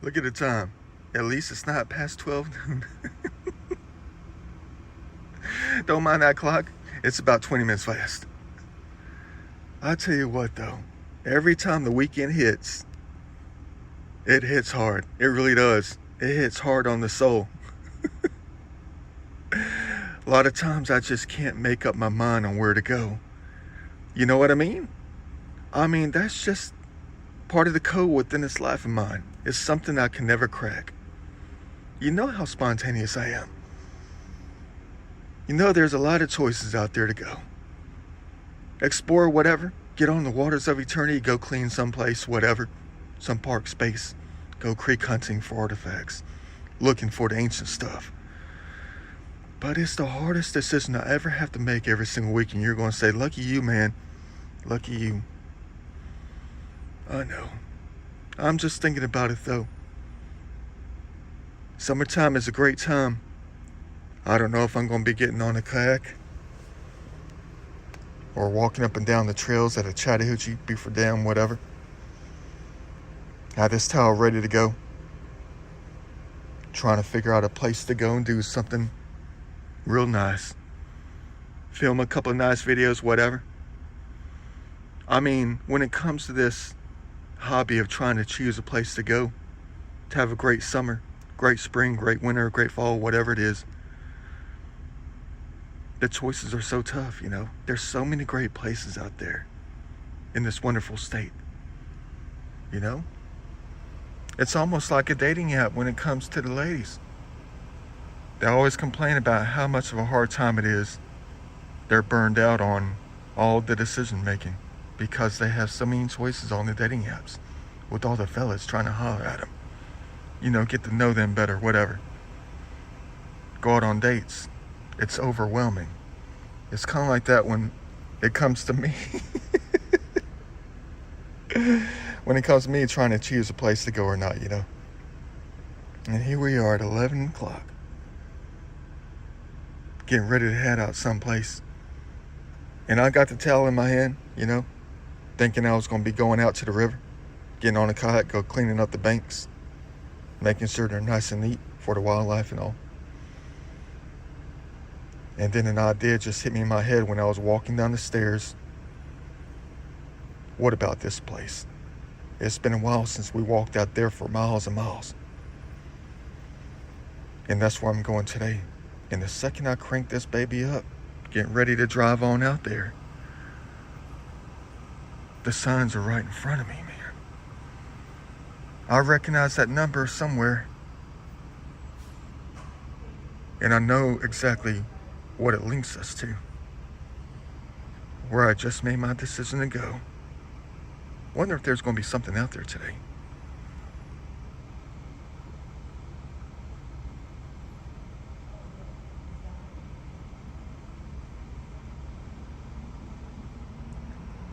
Look at the time. At least it's not past 12 noon. Don't mind that clock. It's about 20 minutes fast. I tell you what though, every time the weekend hits, it hits hard. It really does. It hits hard on the soul. A lot of times I just can't make up my mind on where to go. You know what I mean? I mean, that's just part of the code within this life of mine. It's something I can never crack. You know how spontaneous I am. You know there's a lot of choices out there to go. Explore whatever. Get on the waters of eternity. Go clean someplace, whatever. Some park space. Go creek hunting for artifacts. Looking for the ancient stuff. But it's the hardest decision I ever have to make every single week. And you're going to say, lucky you, man. Lucky you. I know. I'm just thinking about it though. Summertime is a great time. I don't know if I'm going to be getting on a kayak or walking up and down the trails at a Chattahoochee, Beaufort Dam, whatever. Have this towel ready to go. Trying to figure out a place to go and do something real nice. Film a couple of nice videos, whatever. I mean, when it comes to this hobby of trying to choose a place to go, to have a great summer, great spring, great winter, great fall, whatever it is, the choices are so tough, you know. There's so many great places out there in this wonderful state, you know. It's almost like a dating app when it comes to the ladies. They always complain about how much of a hard time it is. They're burned out on all the decision making because they have so many choices on the dating apps with all the fellas trying to holler at them. You know, get to know them better, whatever. Go out on dates. It's overwhelming. It's kind of like that when it comes to me. When it comes to me trying to choose a place to go or not, you know. And here we are at 11 o'clock. Getting ready to head out someplace. And I got the towel in my hand, you know. Thinking I was going to be going out to the river. Getting on a kayak, go cleaning up the banks. Making sure they're nice and neat for the wildlife and all. And then an idea just hit me in my head when I was walking down the stairs. What about this place? It's been a while since we walked out there for miles and miles. And that's where I'm going today. And the second I crank this baby up, getting ready to drive on out there, the signs are right in front of me, man. I recognize that number somewhere. And I know exactly what it links us to. Where I just made my decision to go. Wonder if there's going to be something out there today.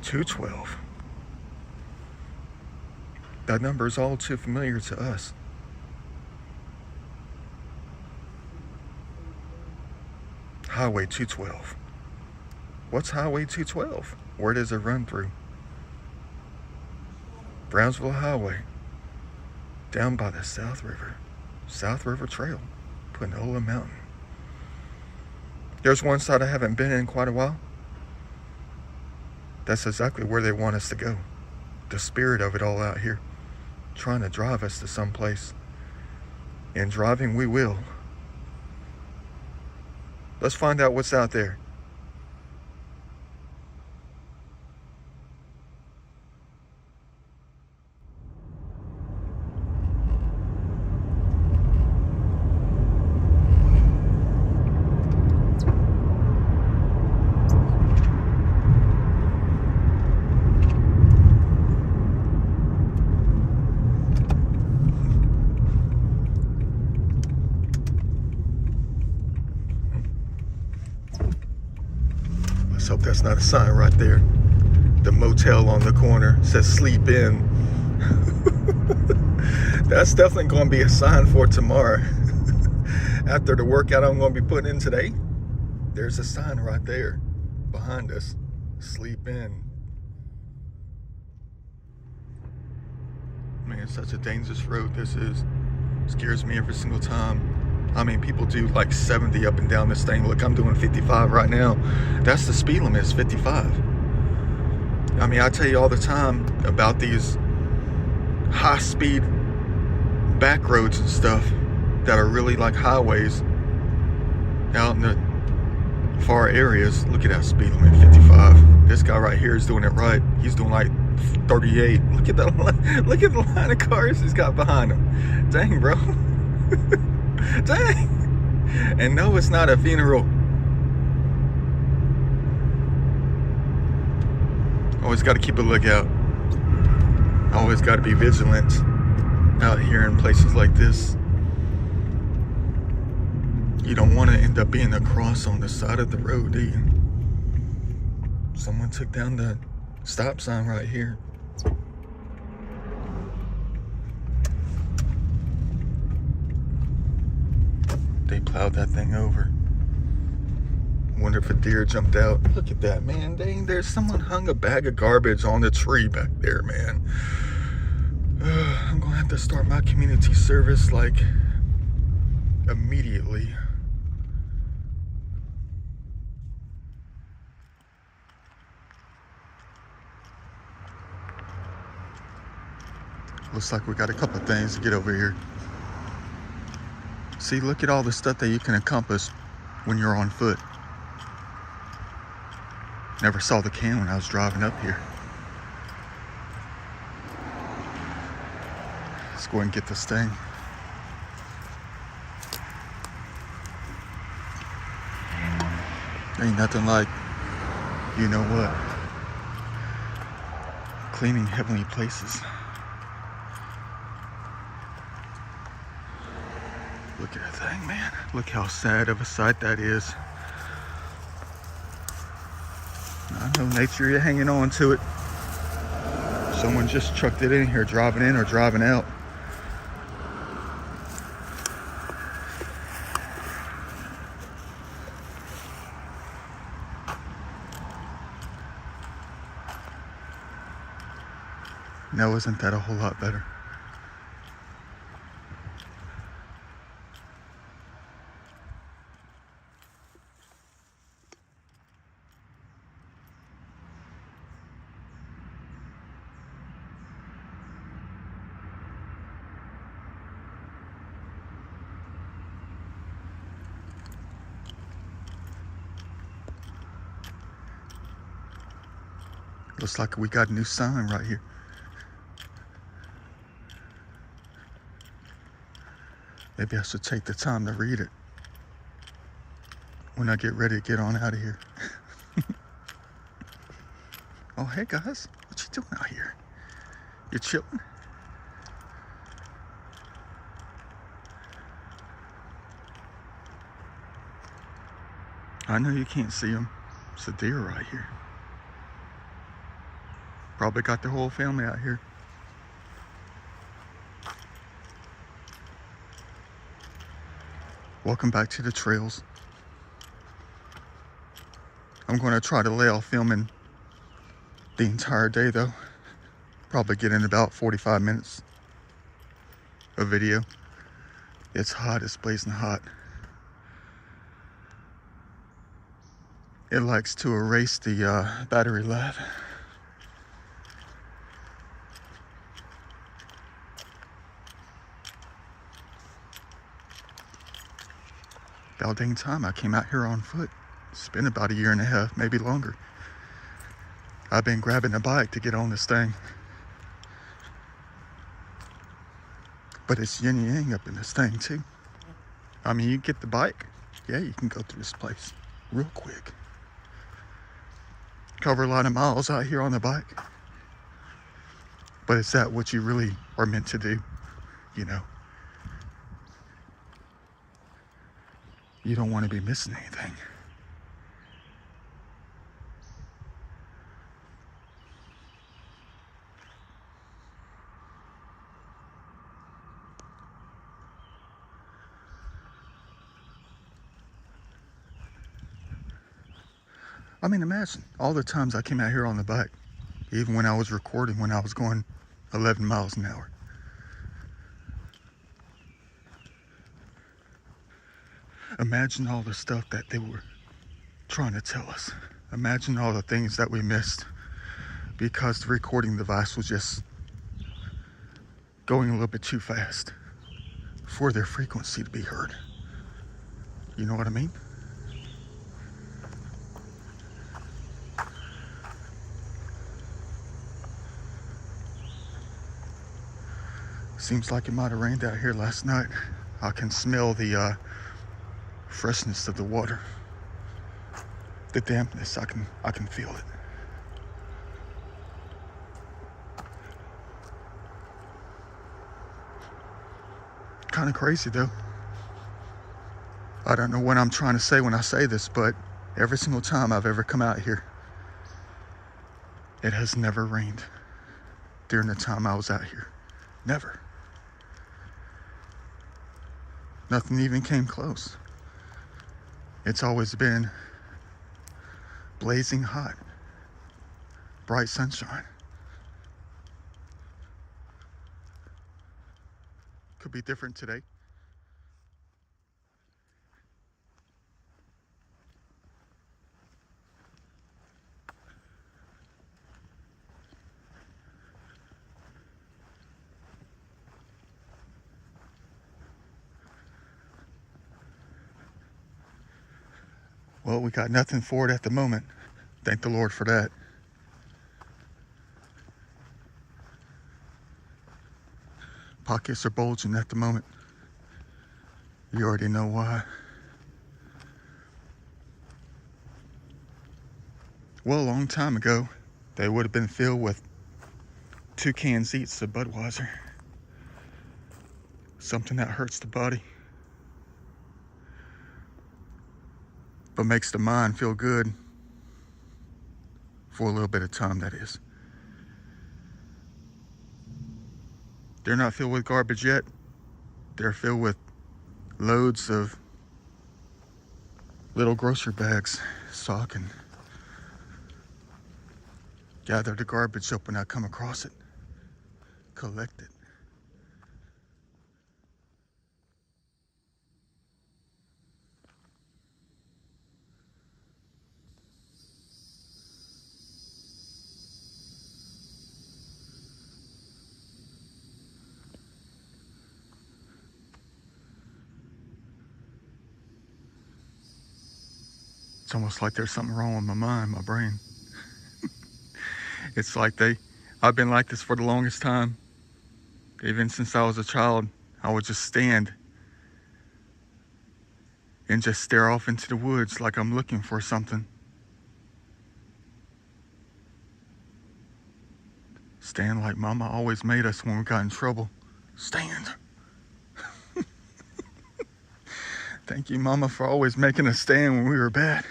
$212. That number is all too familiar to us. Highway 212. What's Highway 212? Where does it run through? Brownsville Highway. Down by the South River Trail. Panola Mountain. There's one side I haven't been in quite a while. That's exactly where they want us to go. The spirit of it all out here. Trying to drive us to someplace. And driving we will. Let's find out what's out there. Let's hope that's not a sign right there. The motel on the corner says sleep in. That's definitely going to be a sign for tomorrow. After the workout I'm going to be putting in today, there's a sign right there behind us. Sleep in. man, such a dangerous road this is. Scares me every single time. I mean, people do like 70 up and down this thing. Look, I'm doing 55 right now. That's the speed limit, is 55. I mean, I tell you all the time about these high-speed back roads and stuff that are really like highways out in the far areas. Look at that speed limit, 55. This guy right here is doing it right. He's doing like 38. Look at that. Look at the line of cars he's got behind him. Dang, bro. Dang. And no, it's not a funeral. Always got to keep a lookout. Always got to be vigilant out here in places like this. You don't want to end up being a cross on the side of the road, do you? Someone took down the stop sign right here. They plowed that thing over. Wonder if a deer jumped out. Look at that, man. Dang, there's someone hung a bag of garbage on the tree back there, man. I'm gonna have to start my community service like immediately. Looks like we got a couple of things to get over here. See, look at all the stuff that you can accomplish when you're on foot. Never saw the can when I was driving up here. Let's go and get this thing. Ain't nothing like, you know what, cleaning heavenly places. Look at that thing, man. Look how sad of a sight that is. I know nature, you're hanging on to it. Someone just trucked it in here, driving in or driving out. No, isn't that a whole lot better? Looks like we got a new sign right here. Maybe I should take the time to read it when I get ready to get on out of here. Oh, hey guys, what you doing out here? You chilling? I know you can't see them. It's a deer right here. Probably got the whole family out here. Welcome back to the trails. I'm going to try to lay off filming the entire day though. Probably get in about 45 minutes of video. It's hot, it's blazing hot. It likes to erase the battery life. About dang time I came out here on foot. It's been about a year and a half, maybe longer. I've been grabbing a bike to get on this thing. But it's yin and yang up in this thing too. I mean, you get the bike, yeah, you can go through this place real quick. Cover a lot of miles out here on the bike. But is that what you really are meant to do? You know? You don't want to be missing anything. I mean, imagine all the times I came out here on the bike, even when I was recording, when I was going 11 miles an hour. Imagine all the stuff that they were trying to tell us. Imagine all the things that we missed because the recording device was just going a little bit too fast for their frequency to be heard. You know what I mean? Seems like it might have rained out here last night. I can smell the freshness of the water. The dampness, I can feel it. Kind of crazy though. I don't know what I'm trying to say when I say this, but every single time I've ever come out here, it has never rained during the time I was out here. Never. Nothing even came close. It's always been blazing hot, bright sunshine. Could be different today. Well, we got nothing for it at the moment. Thank the Lord for that. Pockets are bulging at the moment. You already know why. Well, a long time ago, they would have been filled with 2 cans each of Budweiser. Something that hurts the body, but makes the mind feel good for a little bit of time, that is. They're not filled with garbage yet. They're filled with loads of little grocery bags, so I can gather the garbage up when I come across it, collect it. It's almost like there's something wrong with my mind, my brain. It's like I've been like this for the longest time. Even since I was a child, I would just stand and just stare off into the woods like I'm looking for something. Stand like Mama always made us when we got in trouble. Stand. Thank you, Mama, for always making us stand when we were bad.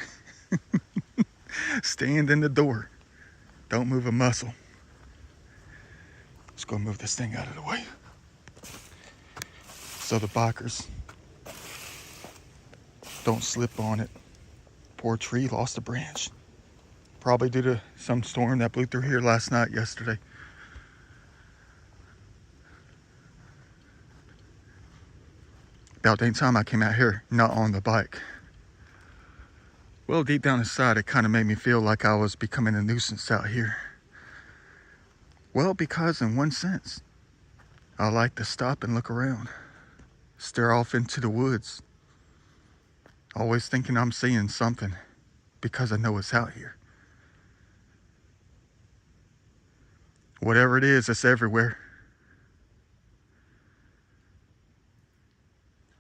Stand in the door. Don't move a muscle. Let's go move this thing out of the way so the bikers don't slip on it. Poor tree lost a branch. Probably due to some storm that blew through here last night, yesterday. About the time I came out here, not on the bike. Well, deep down inside, it kind of made me feel like I was becoming a nuisance out here. Well, because in one sense, I like to stop and look around, stare off into the woods, always thinking I'm seeing something because I know it's out here. Whatever it is, it's everywhere.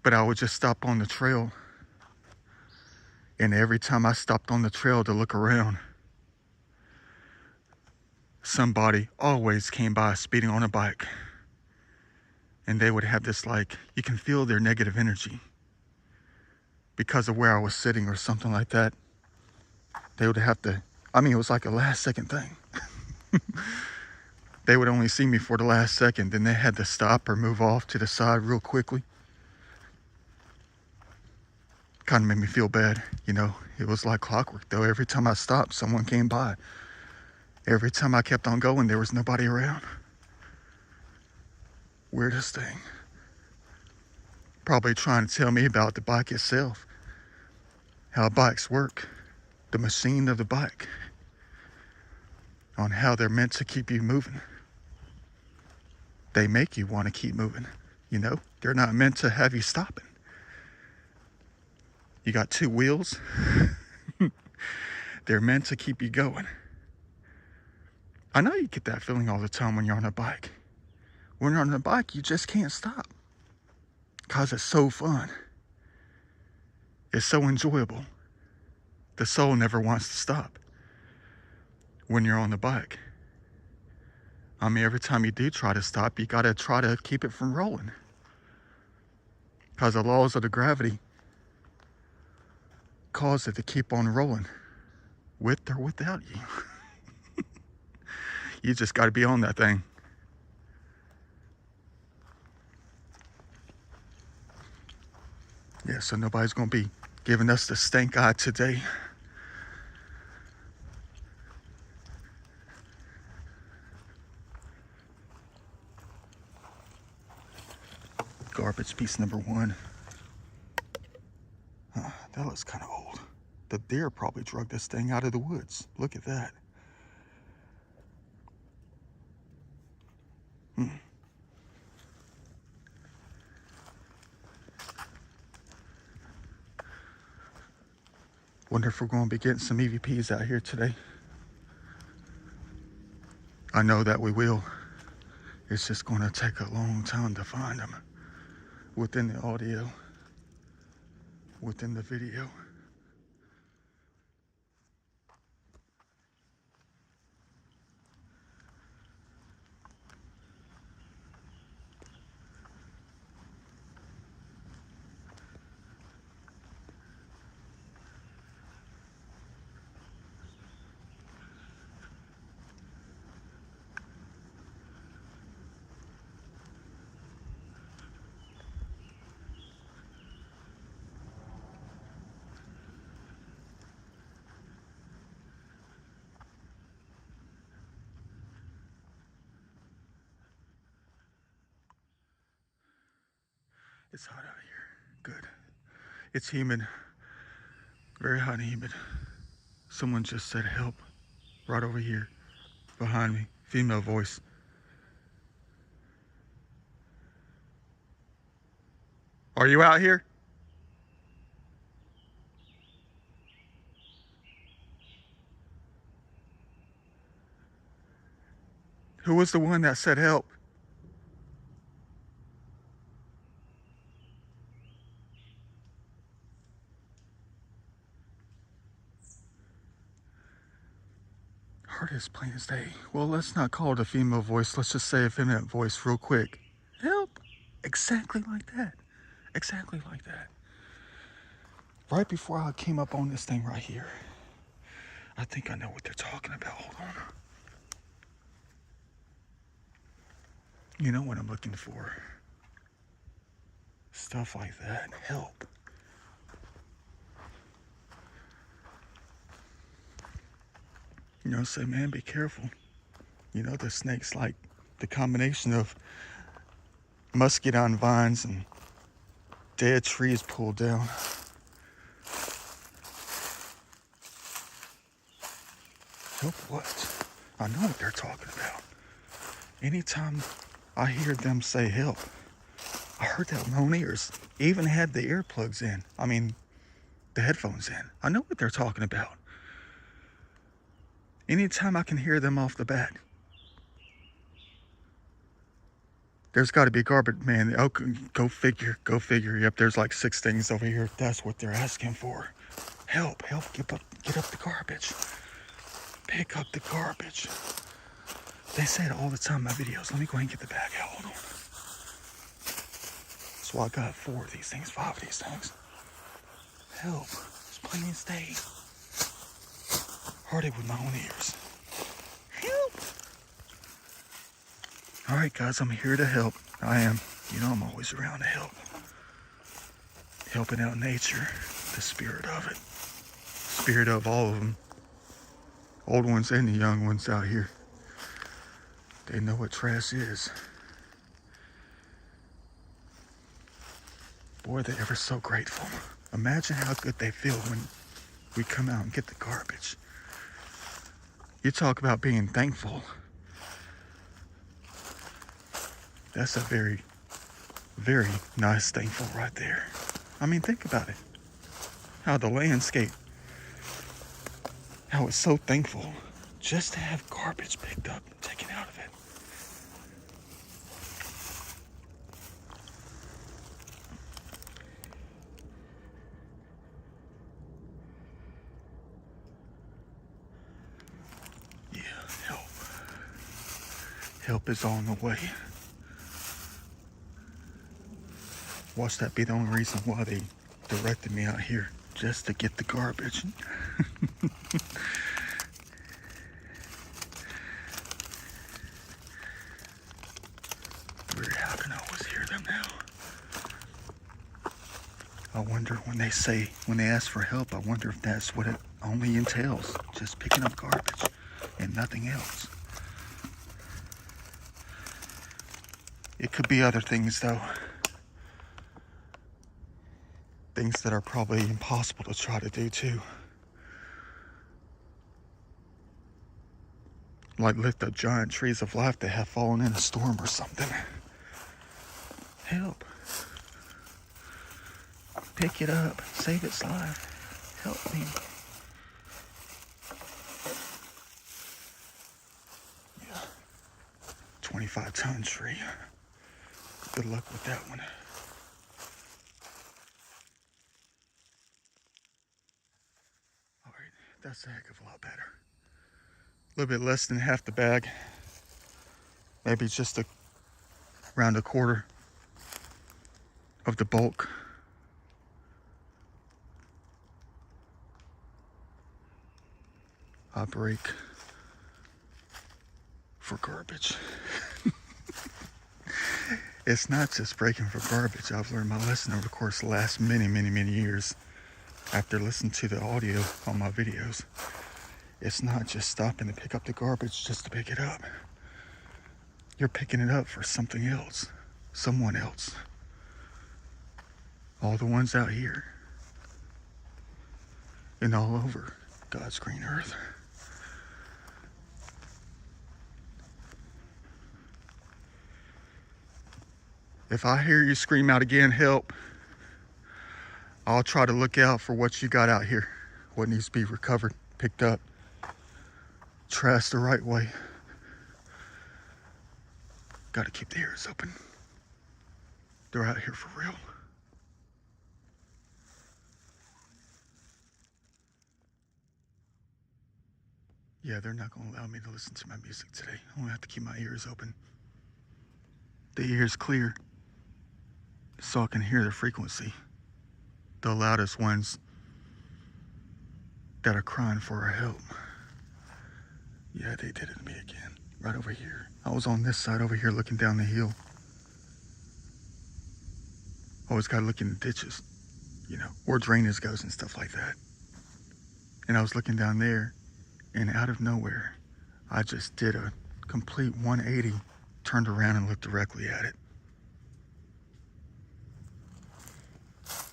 But I would just stop on the trail. And every time I stopped on the trail to look around, somebody always came by speeding on a bike. And they would have this, like, you can feel their negative energy because of where I was sitting or something like that. They would have to, it was like a last second thing. They would only see me for the last second, then they had to stop or move off to the side real quickly. Kind of made me feel bad, you know. It was like clockwork though. Every time I stopped, someone came by. Every time I kept on going, there was nobody around. Weirdest thing. Probably trying to tell me about the bike itself. how bikes work, the machine of the bike, on how they're meant to keep you moving. They make you want to keep moving. You know, they're not meant to have you stopping. You got two wheels. They're meant to keep you going. I know you get that feeling all the time when you're on a bike. When you're on a bike, you just can't stop. Because it's so fun. It's so enjoyable. The soul never wants to stop when you're on the bike. I mean, every time you do try to stop, you gotta try to keep it from rolling. Because the laws of the gravity cause it to keep on rolling, with or without you. You just gotta be on that thing. Yeah, so nobody's gonna be giving us the stink eye today. Garbage piece number 1. That looks kind of old. The deer probably drug this thing out of the woods. Look at that. Wonder if we're going to be getting some EVPs out here today. I know that we will. It's just going to take a long time to find them within the audio, within the video. It's hot out here. Good. It's humid. Very hot and humid. Someone just said help right over here behind me. Female voice. Are you out here? Who was the one that said help? Heard as plain as day. Well, let's not call it a female voice. Let's just say a feminine voice real quick. Help! Exactly like that. Exactly like that. Right before I came up on this thing right here. I think I know what they're talking about. Hold on. You know what I'm looking for. Stuff like that. Help. You know, say, man, be careful. You know, the snake's like the combination of muscadine vines and dead trees pulled down. Help what? I know what they're talking about. Anytime I hear them say help, I heard that with my own ears. Even had the earplugs in. I mean, the headphones in. I know what they're talking about. Anytime I can hear them off the bat. There's got to be garbage, man. Oh, go figure. Go figure. Yep, there's like 6 things over here. That's what they're asking for. Help. Get up the garbage. Pick up the garbage. They say it all the time in my videos. Let me go ahead and get the bag out. Hold on. So I got 4 of these things, 5 of these things. Help. It's plain as day. Heard it with my own ears. Help. Alright guys, I'm here to help. I am. You know I'm always around to help. Helping out nature. The spirit of it. Spirit of all of them. Old ones and the young ones out here. They know what trash is. Boy, they're ever so grateful. Imagine how good they feel when we come out and get the garbage. You talk about being thankful. That's a very, very nice thankful right there. I mean, think about it. How the landscape, how it's so thankful just to have garbage picked up and taken out of it. Yeah, help. Help is on the way. Watch that be the only reason why they directed me out here, just to get the garbage. Weird, how can I always hear them now? I wonder when they ask for help, I wonder if that's what it only entails, just picking up garbage and nothing else. It could be other things though. Things that are probably impossible to try to do too. Like lift up giant trees of life that have fallen in a storm or something. Help. Pick it up. Save its life. Help me. Yeah. 25-ton tree. Good luck with that one. Alright, that's a heck of a lot better. A little bit less than half the bag. Maybe just around a quarter of the bulk. I break for garbage. It's not just breaking for garbage. I've learned my lesson over the course of the last many years after listening to the audio on my videos. It's not just stopping to pick up the garbage just to pick it up. You're picking it up for something else, someone else. All the ones out here and all over God's green earth. If I hear you scream out again, help, I'll try to look out for what you got out here, what needs to be recovered, picked up, trashed the right way. Got to keep the ears open. They're out here for real. Yeah, they're not going to allow me to listen to my music today. I'm going to have to keep my ears open. The ears clear so I can hear the frequency. The loudest ones that are crying for our help. Yeah, they did it to me again. Right over here. I was on this side over here looking down the hill. Always gotta look in the ditches, you know, where drainage goes and stuff like that. And I was looking down there, and out of nowhere, I just did a complete 180, turned around and looked directly at it.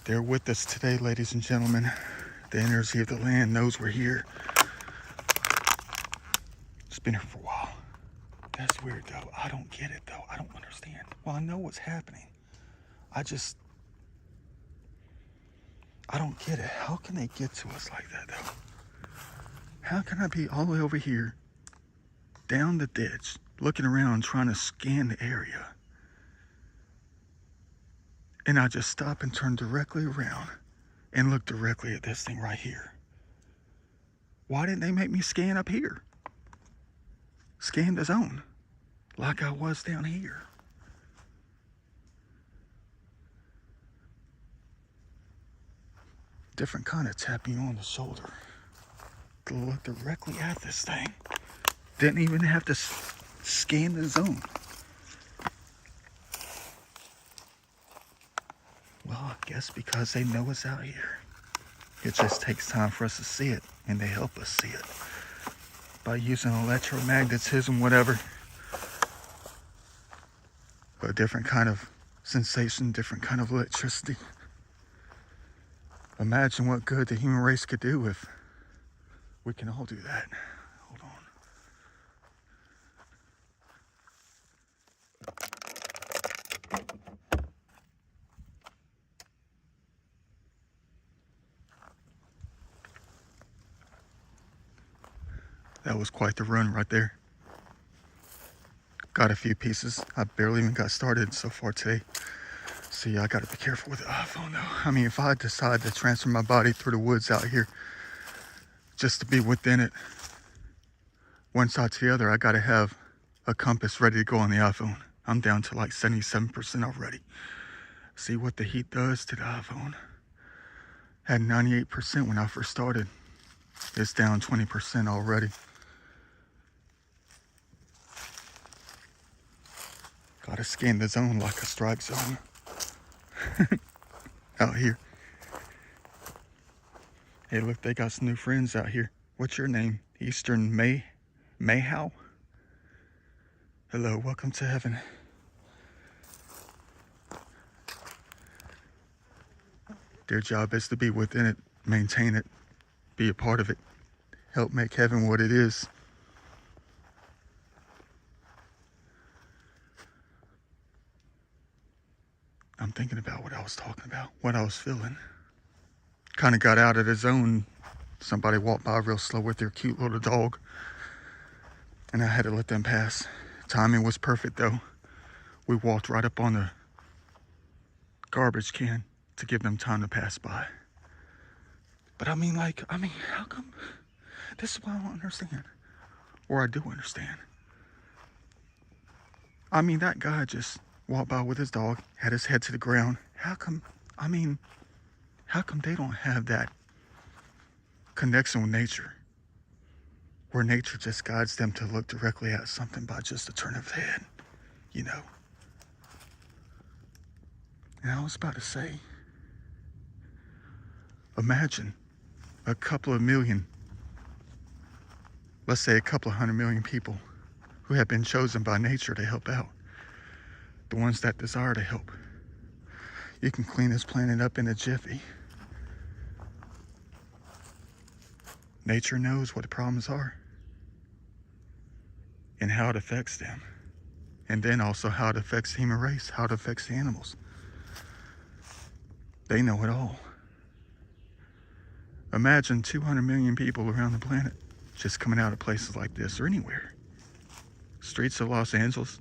They're with us today, ladies and gentlemen. The energy of the land knows we're here. It's been here for a while. That's weird though. I don't get it though. I don't understand. Well, I know what's happening. I don't get it. How can they get to us like that though? How can I be all the way over here, down the ditch, looking around trying to scan the area, and I just stop and turn directly around and look directly at this thing right here? Why didn't they make me scan up here? Scan the zone like I was down here. Different kind of tapping you on the shoulder to look directly at this thing. Didn't even have to scan the zone. Well, I guess because they know it's out here. It just takes time for us to see it, and they help us see it by using electromagnetism, whatever. A different kind of sensation, different kind of electricity. Imagine what good the human race could do if we can all do that. Hold on. That was quite the run right there. Got a few pieces. I barely even got started so far today. See, I gotta be careful with the iPhone though. I mean, if I decide to transfer my body through the woods out here just to be within it, one side to the other, I gotta have a compass ready to go on the iPhone. I'm down to like 77% already. See what the heat does to the iPhone. Had 98% when I first started. It's down 20% already. Gotta scan the zone like a strike zone. Out here. Hey, look, they got some new friends out here. What's your name? Eastern Mayhow? Hello, welcome to heaven. Their job is to be within it, maintain it, be a part of it, help make heaven what it is. I'm thinking about what I was talking about, what I was feeling. Kind of got out of the zone. Somebody walked by real slow with their cute little dog, and I had to let them pass. Timing was perfect though. We walked right up on the garbage can to give them time to pass by. But I mean, how come? This is what I don't understand. Or I do understand. I mean, that guy just walked by with his dog, had his head to the ground. How come they don't have that connection with nature? Where nature just guides them to look directly at something by just a turn of the head, you know? And I was about to say, imagine a couple of million, let's say a couple of 100 million people who have been chosen by nature to help out. The ones that desire to help. You can clean this planet up in a jiffy. Nature knows what the problems are and how it affects them. And then also how it affects the human race, how it affects the animals. They know it all. Imagine 200 million people around the planet just coming out of places like this or anywhere. Streets of Los Angeles,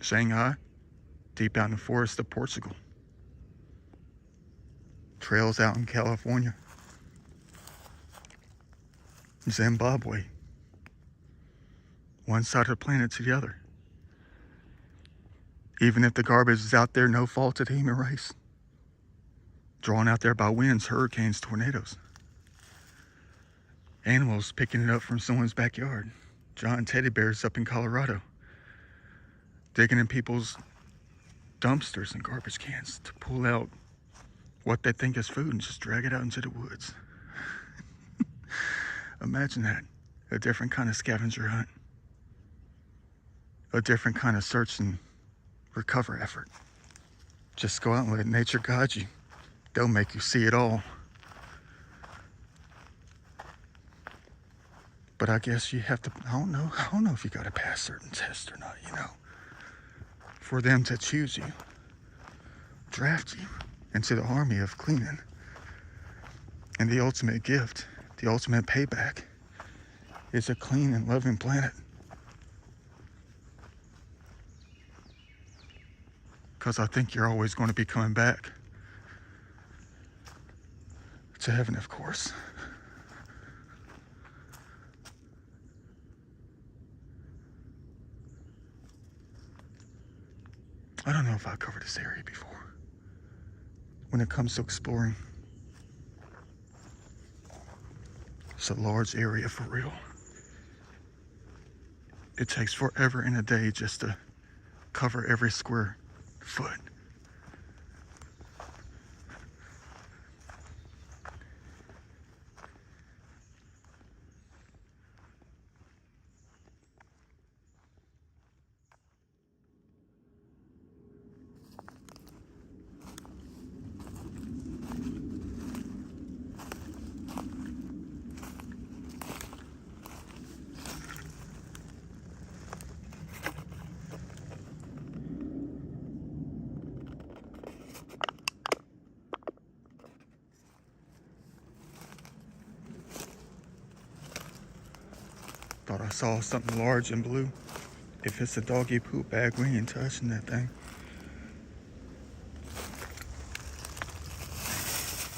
Shanghai, deep out in the forest of Portugal. Trails out in California. Zimbabwe. One side of the planet to the other. Even if the garbage is out there, no fault of the human race. Drawn out there by winds, hurricanes, tornadoes. Animals picking it up from someone's backyard. Giant teddy bears up in Colorado. Digging in people's dumpsters and garbage cans to pull out what they think is food and just drag it out into the woods. Imagine that. A different kind of scavenger hunt. A different kind of search and recover effort. Just go out and let nature guide you. They'll make you see it all. But I guess you have to, I don't know if you got to pass certain tests or not, you know. For them to choose you, draft you into the army of cleaning. And the ultimate gift, the ultimate payback, is a clean and loving planet. Because I think you're always going to be coming back to heaven, of course. I don't know if I've covered this area before. When it comes to exploring, it's a large area for real. It takes forever and a day just to cover every square foot. saw something large and blue. If it's a doggy poop bag, we ain't touching that thing.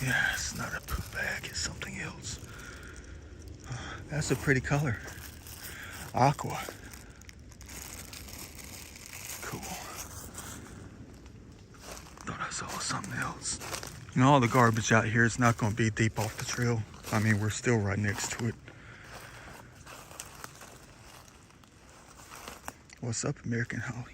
Yeah, it's not a poop bag, it's something else. That's a pretty color. Aqua. Cool. Thought I saw something else. You know, all the garbage out here is not going to be deep off the trail. I mean, we're still right next to it. What's up, American Holly?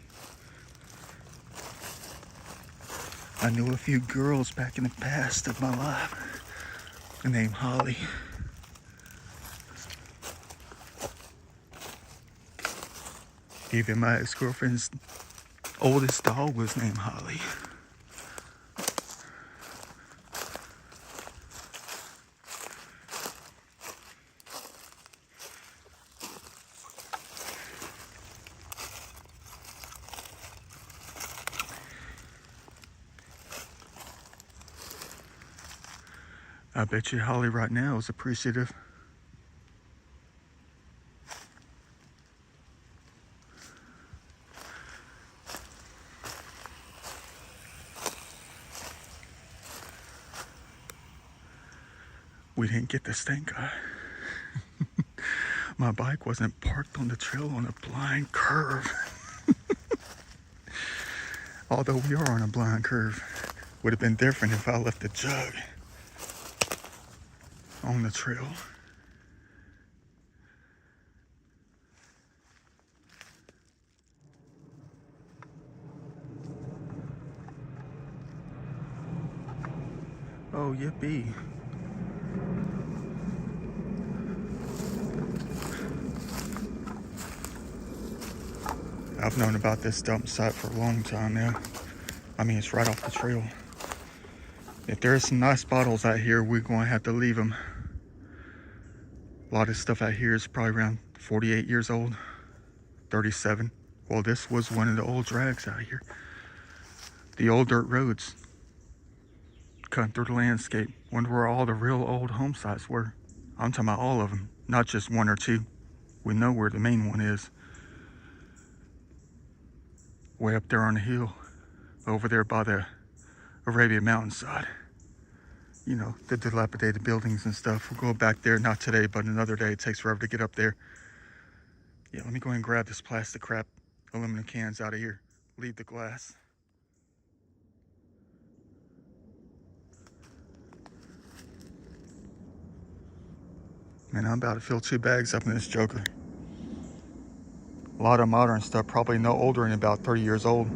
I knew a few girls back in the past of my life named Holly. Even my ex-girlfriend's oldest dog was named Holly. I bet you Holly right now is appreciative. We didn't get the stink eye. My bike wasn't parked on the trail on a blind curve. Although we are on a blind curve. Would have been different if I left the jug on the trail. Oh, yippee. I've known about this dump site for a long time now. I mean, it's right off the trail. If there's some nice bottles out here, we're going to have to leave them. A lot of stuff out here is probably around 48 years old, 37. Well, this was one of the old drags out here. The old dirt roads cutting through the landscape. Wonder where all the real old home sites were. I'm talking about all of them, not just one or two. We know where the main one is. Way up there on the hill, over there by the Arabian mountainside. You know, the dilapidated buildings and stuff. We'll go back there, not today, but another day. It takes forever to get up there. Yeah, let me go ahead and grab this plastic crap, aluminum cans out of here. Leave the glass. Man, I'm about to fill 2 bags up in this joker. A lot of modern stuff, probably no older than about 30 years old.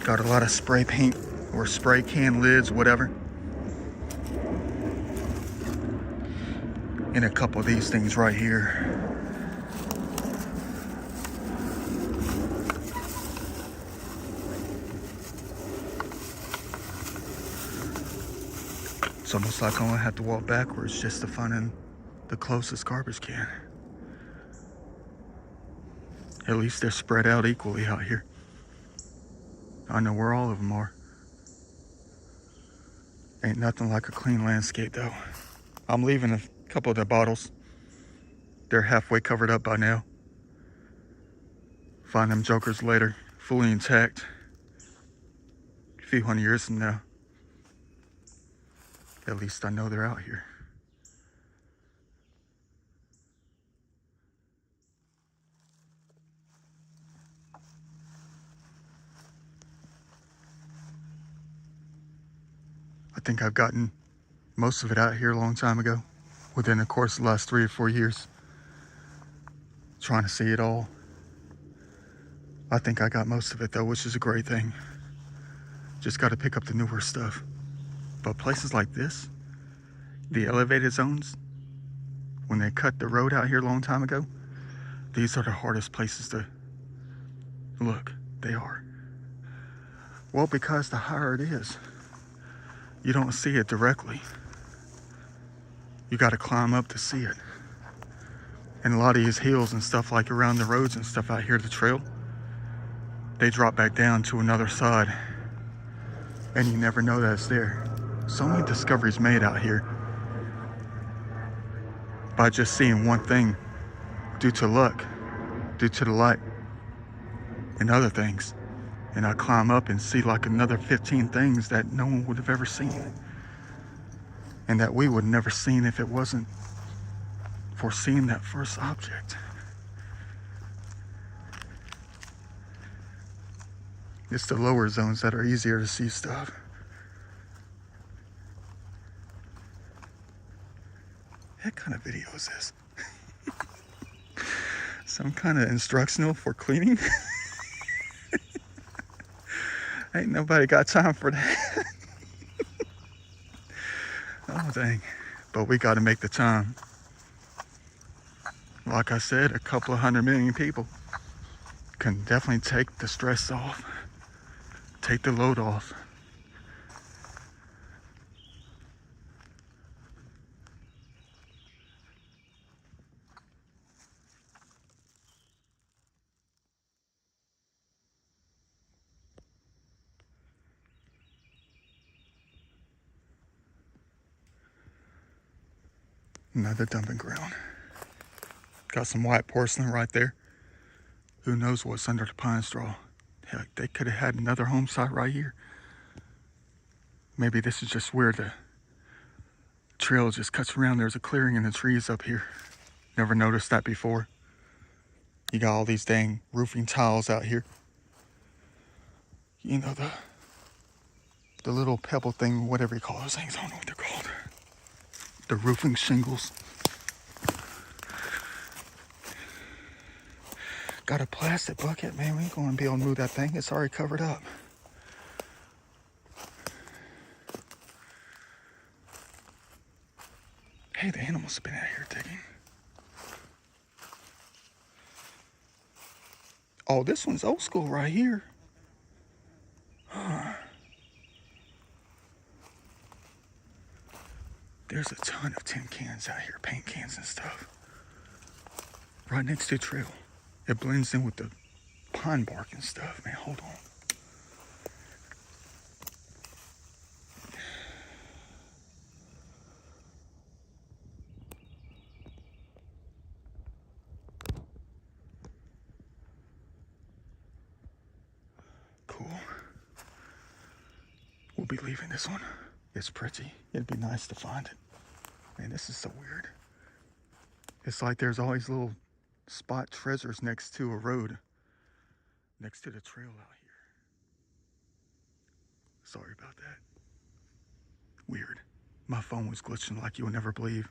Got a lot of spray paint or spray can lids, whatever. And a couple of these things right here. It's almost like I'm gonna have to walk backwards just to find the closest garbage can. At least they're spread out equally out here. I know where all of them are. Ain't nothing like a clean landscape though. I'm leaving a couple of the bottles. They're halfway covered up by now. Find them jokers later, fully intact. A few hundred years from now. At least I know they're out here. I think I've gotten most of it out here a long time ago, within the course of the last 3 or 4 years. Trying to see it all. I think I got most of it though, which is a great thing. Just got to pick up the newer stuff. But places like this, the elevated zones, when they cut the road out here a long time ago, these are the hardest places to look. They are. Well, because the higher it is, you don't see it directly. You got to climb up to see it. And a lot of these hills and stuff like around the roads and stuff out here, the trail, they drop back down to another side. And you never know that it's there. So many discoveries made out here. by just seeing one thing due to luck, due to the light, and other things. And I climb up and see like another 15 things that no one would have ever seen. And that we would have never seen if it wasn't for seeing that first object. It's the lower zones that are easier to see stuff. What kind of video is this? Some kind of instructional for cleaning? Ain't nobody got time for that. Oh, dang. But we got to make the time. Like I said, a couple of 100 million people can definitely take the stress off, take the load off. Another dumping ground. Got some white porcelain right there. Who knows what's under the pine straw? Heck, they could have had another home site right here. Maybe this is just where the trail just cuts around. There's a clearing in the trees up here. Never noticed that before. You got all these dang roofing tiles out here. You know, the little pebble thing, whatever you call those things. I don't know what they're called. The roofing shingles. Got a plastic bucket, man. We ain't gonna be able to move that thing. It's already covered up. Hey, the animals have been out here digging. Oh, this one's old school right here. Huh. There's a ton of tin cans out here, paint cans and stuff. Right next to the trail. It blends in with the pine bark and stuff, man. Hold on. Cool. We'll be leaving this one. It's pretty. It'd be nice to find it. Man, this is so weird. It's like there's always little spot treasures next to a road, next to the trail out here. Sorry about that. Weird. My phone was glitching like you would never believe.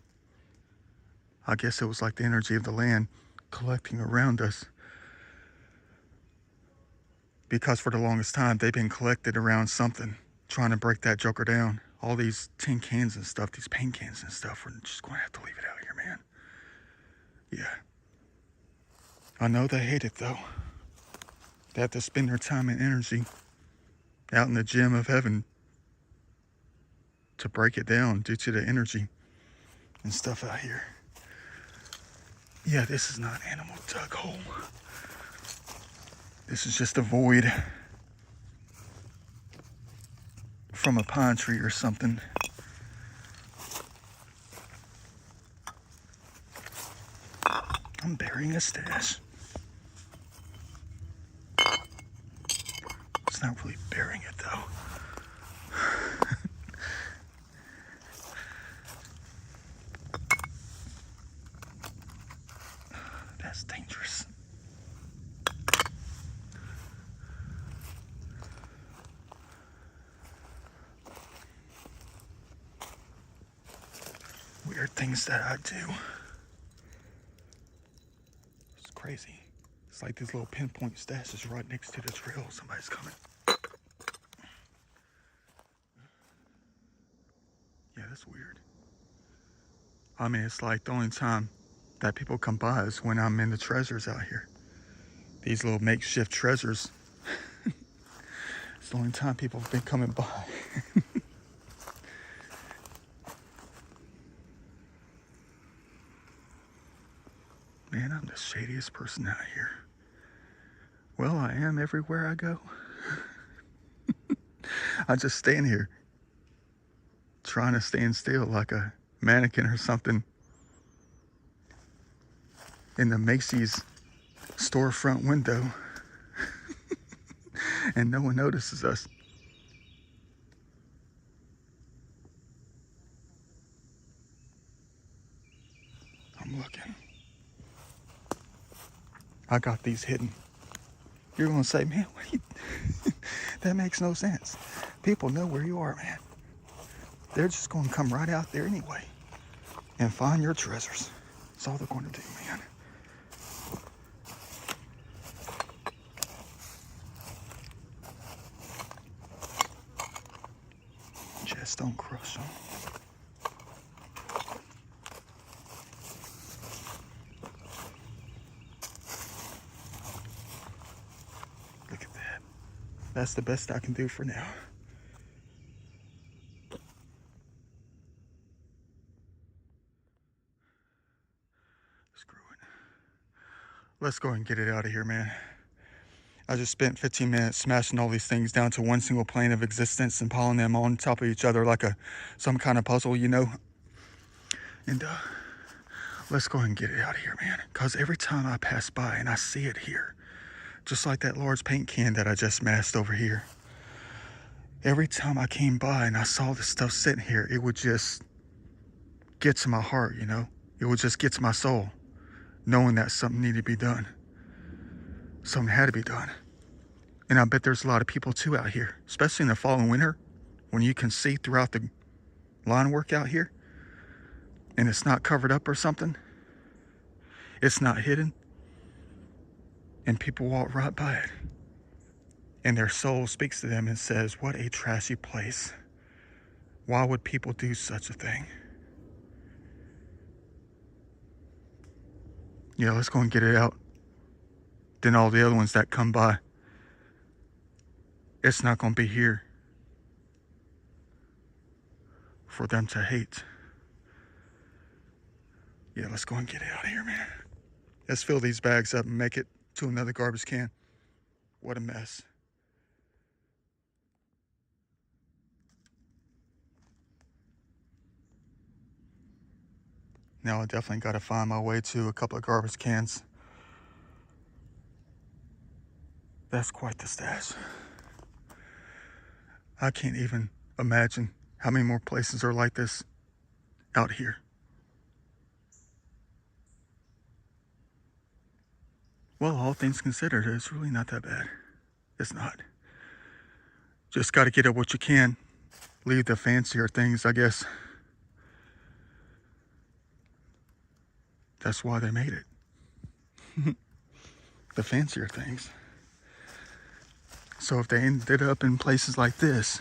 I guess it was like the energy of the land collecting around us. Because for the longest time, they've been collected around something, trying to break that joker down. All these tin cans and stuff, these paint cans and stuff, we're just going to have to leave it out here, man. Yeah. I know they hate it, though. They have to spend their time and energy out in the gym of heaven to break it down due to the energy and stuff out here. Yeah, this is not an animal dug hole. This is just a void from a pine tree or something. I'm burying a stash. It's not really burying it though. That's dangerous. Weird things that I do. It's crazy. It's like this little pinpoint stash is right next to the trail. Somebody's coming. Yeah, that's weird. I mean, it's like the only time that people come by is when I'm in the treasures out here. These little makeshift treasures. It's the only time people have been coming by. Man, I'm the shadiest person out here. Well, I am everywhere I go. I just stand here, trying to stand still like a mannequin or something. in the Macy's storefront window and no one notices us. I'm looking. I got these hidden. You're gonna say, man, what are you... That makes no sense. People know where you are, man. They're just gonna come right out there anyway and find your treasures. That's all they're gonna do, man. Just don't crush them. Look at that. That's the best I can do for now. Screw it. Let's go and get it out of here, man. I just spent 15 minutes smashing all these things down to one single plane of existence and piling them on top of each other like some kind of puzzle, you know? And let's go and get it out of here, man. Because every time I pass by and I see it here, just like that large paint can that I just smashed over here, every time I came by and I saw this stuff sitting here, it would just get to my heart, you know? It would just get to my soul, knowing that something needed to be done. Something had to be done. And I bet there's a lot of people too out here, especially in the fall and winter, when you can see throughout the line work out here and it's not covered up or something. It's not hidden. And people walk right by it. And their soul speaks to them and says, what a trashy place. Why would people do such a thing? Yeah, let's go and get it out. Then all the other ones that come by, it's not going to be here for them to hate. Yeah, let's go and get it out of here, man. Let's fill these bags up and make it to another garbage can. What a mess. Now I definitely got to find my way to a couple of garbage cans. That's quite the stash. I can't even imagine how many more places are like this out here. Well, all things considered, it's really not that bad. It's not. Just got to get up what you can. Leave the fancier things, I guess. That's why they made it. The fancier things. So if they ended up in places like this,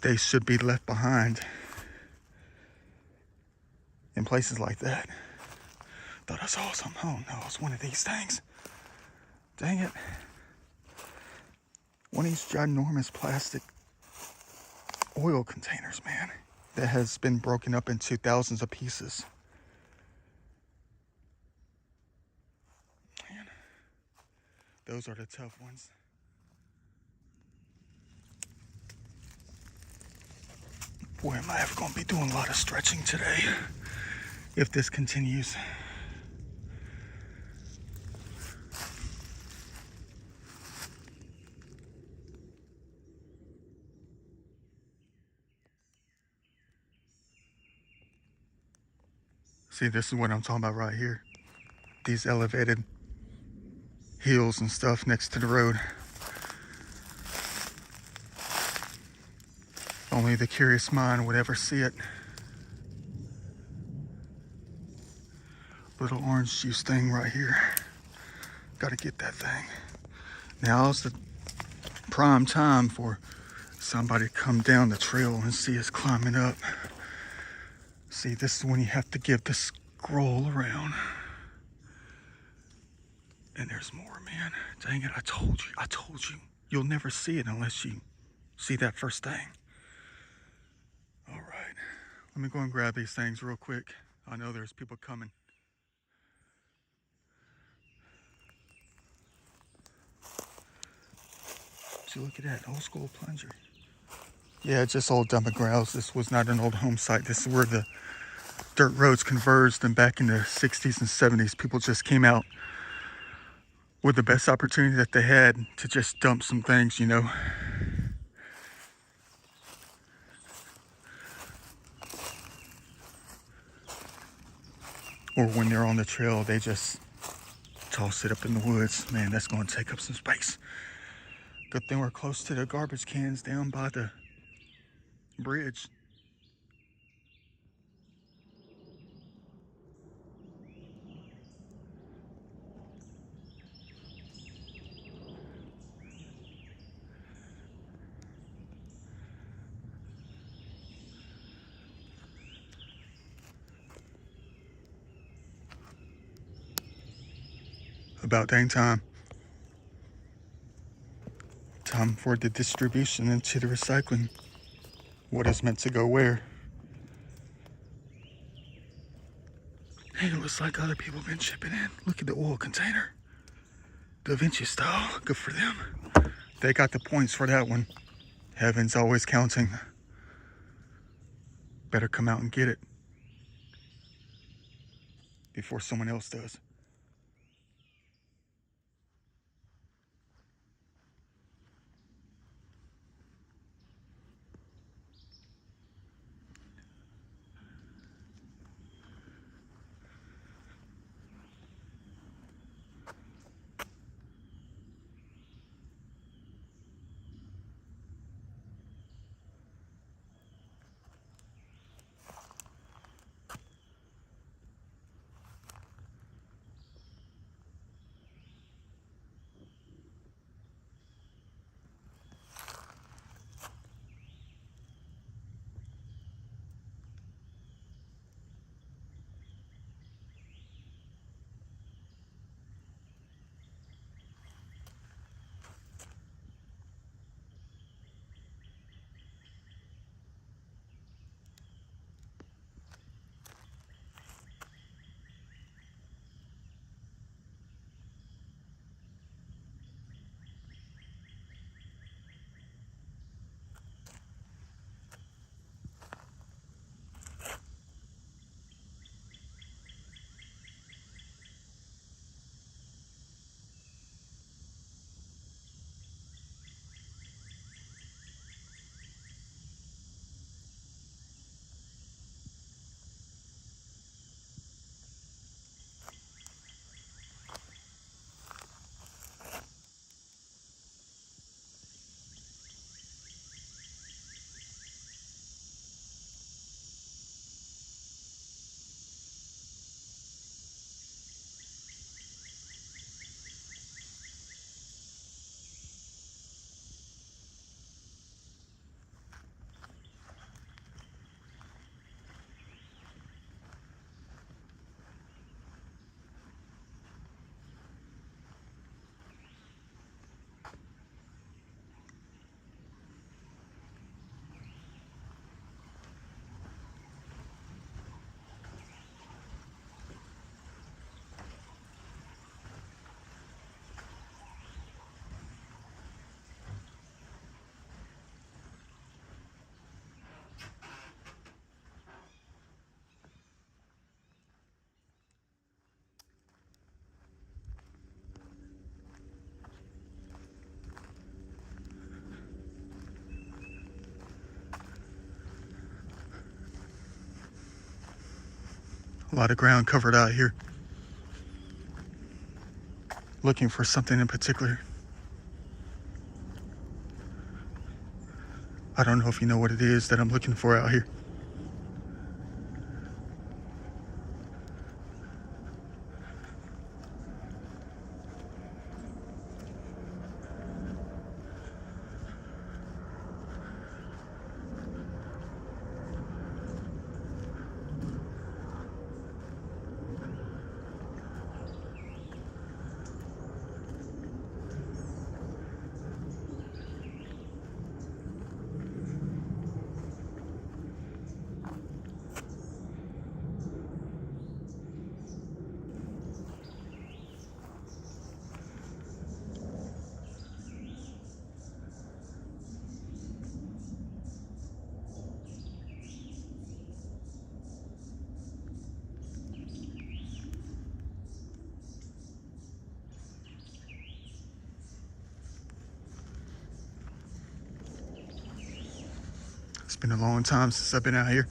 they should be left behind in places like that. Thought I saw something. Oh no, it's one of these things. Dang it. One of these ginormous plastic oil containers, man, that has been broken up into thousands of pieces. Man, those are the tough ones. Boy, am I ever going to be doing a lot of stretching today if this continues. See, this is what I'm talking about right here. These elevated hills and stuff next to the road. Only the curious mind would ever see it. Little orange juice thing right here. Gotta get that thing. Now's the prime time for somebody to come down the trail and see us climbing up. See, this is when you have to give the scroll around. And there's more, man. Dang it, I told you. You'll never see it unless you see that first thing. All right, let me go and grab these things real quick. I know there's people coming. So look at that, old school plunger. Yeah, just old dumping grounds. This was not an old home site. This is where the dirt roads converged, and back in the 60s and 70s, people just came out with the best opportunity that they had to just dump some things, you know. Or when they're on the trail, they just toss it up in the woods. Man, that's going to take up some space. Good thing we're close to the garbage cans down by the bridge. About dang time. Time for the distribution into the recycling. What is meant to go where? Hey, it looks like other people have been chipping in. Look at the oil container. Da Vinci style. Good for them. They got the points for that one. Heaven's always counting. Better come out and get it before someone else does. A lot of ground covered out here. Looking for something in particular. I don't know if you know what it is that I'm looking for out here. been a long time since I've been out here.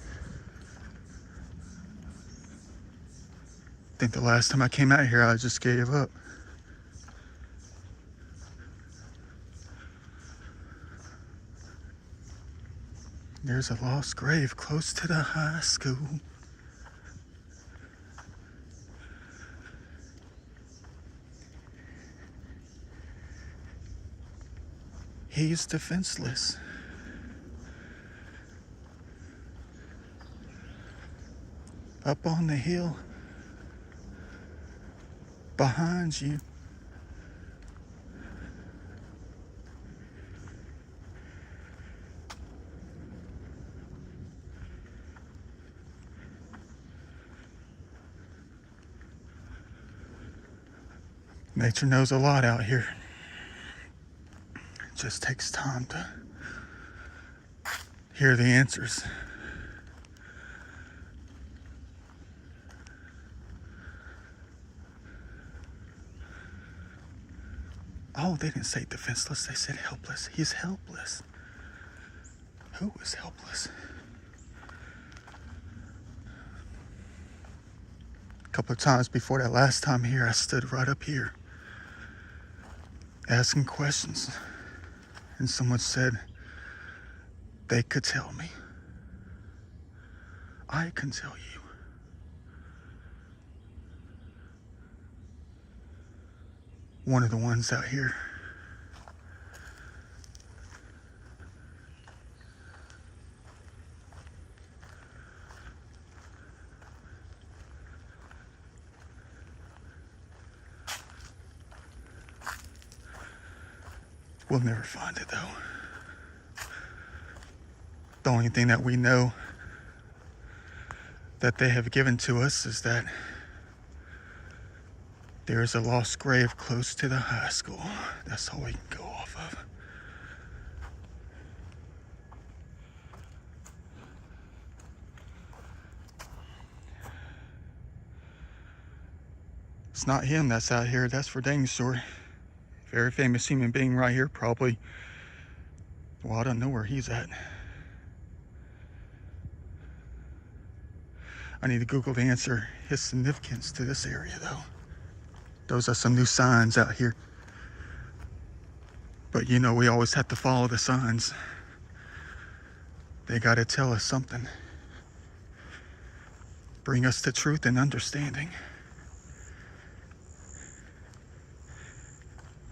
I think the last time I came out here, I just gave up. There's a lost grave close to the high school. He's defenseless. Up on the hill, behind you. Nature knows a lot out here. It just takes time to hear the answers. Oh, they didn't say defenseless, they said helpless. He's helpless. Who is helpless? A couple of times before that last time here, I stood right up here asking questions, and someone said they could tell me. I can tell you. One of the ones out here. We'll never find it, though. The only thing that we know that they have given to us is that there is a lost grave close to the high school. That's all we can go off of. It's not him that's out here, that's for dang sure. Very famous human being right here, probably. Well, I don't know where he's at. I need to Google to answer his significance to this area, though. Those are some new signs out here. But you know, we always have to follow the signs. They gotta tell us something. Bring us to truth and understanding.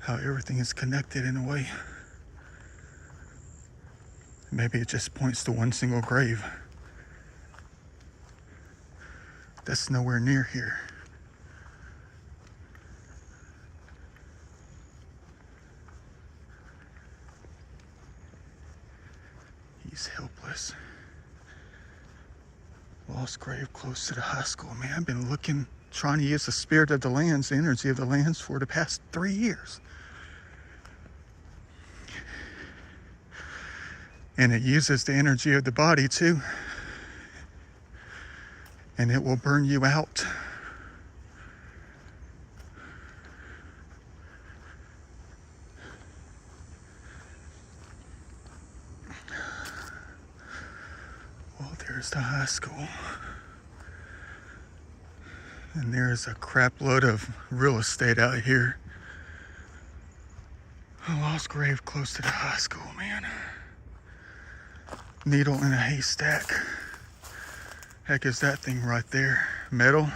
How everything is connected in a way. Maybe it just points to one single grave. That's nowhere near here. He's helpless. Lost grave close to the high school. Man, I've been looking, trying to use the spirit of the lands, the energy of the lands for the past 3 years. And it uses the energy of the body too. And it will burn you out. Well, there's the high school. And there's a crap load of real estate out here. A lost grave close to the high school, man. Needle in a haystack. Heck is that thing right there? Metal.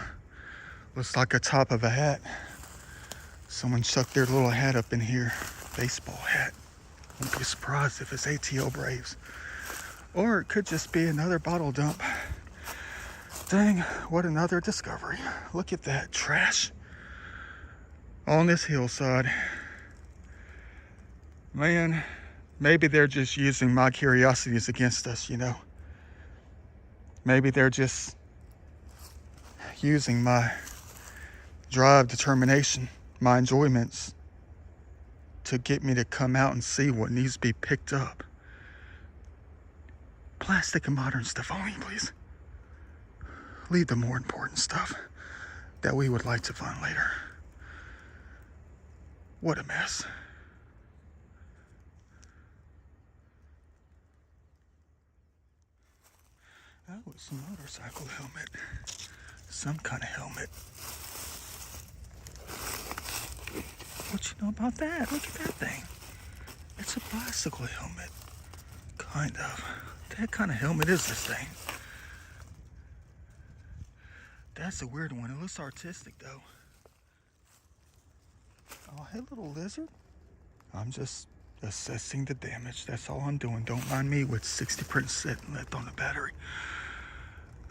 Looks like a top of a hat. Someone chucked their little hat up in here. Baseball hat. Wouldn't be surprised if it's ATL Braves. Or it could just be another bottle dump. Dang, what another discovery. Look at that trash on this hillside. Man, maybe they're just using my curiosities against us, you know. Maybe they're just using my drive, determination, my enjoyments to get me to come out and see what needs to be picked up. Plastic and modern stuff only, please. Leave the more important stuff that we would like to find later. What a mess. Oh, it's a motorcycle helmet. Some kind of helmet. What you know about that? Look at that thing. It's a bicycle helmet. Kind of. That kind of helmet is this thing. That's a weird one. It looks artistic though. Oh, hey little lizard. I'm just assessing the damage. That's all I'm doing. Don't mind me with 60% left on the battery.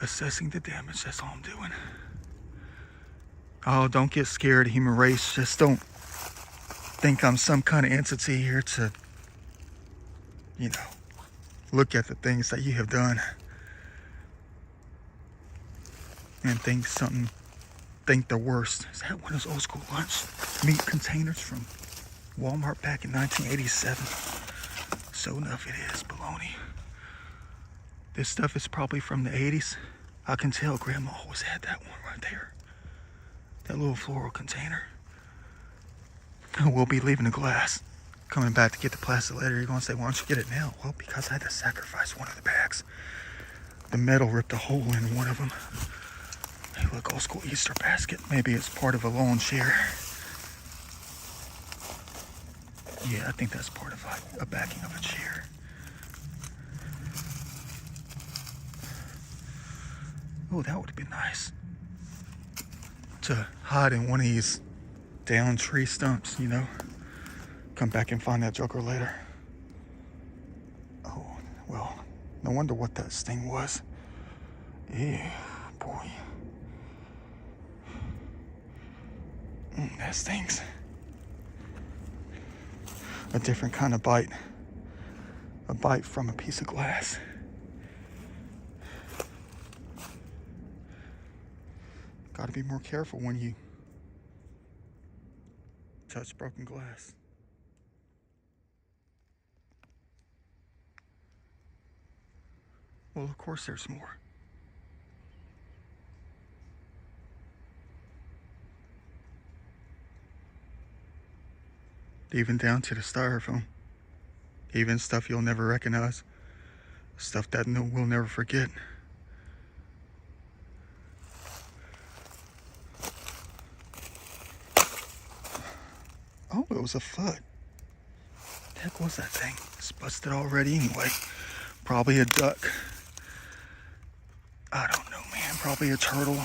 Assessing the damage. That's all I'm doing. Oh, don't get scared, human race. Just don't think I'm some kind of entity here to, you know, look at the things that you have done and think the worst. Is that one of those old school lunch meat containers from Walmart back in 1987? So enough it is, baloney. This stuff is probably from the 80s. I can tell Grandma always had that one right there. That little floral container. We'll be leaving the glass. Coming back to get the plastic later. You're going to say, why don't you get it now? Well, because I had to sacrifice one of the bags. The metal ripped a hole in one of them. Hey, look, old school Easter basket. Maybe it's part of a lawn chair. Yeah, I think that's part of a backing of a chair. Oh, that would have been nice. To hide in one of these down tree stumps, you know. Come back and find that joker later. Oh, well, no wonder what that sting was. Ew, boy. That stings. A different kind of bite. A bite from a piece of glass. Gotta be more careful when you touch broken glass. Well, of course there's more. Even down to the styrofoam. Even stuff you'll never recognize. Stuff that we'll never forget. Oh, it was a foot. What the heck was that thing? It's busted already anyway. Probably a duck. I don't know, man. Probably a turtle.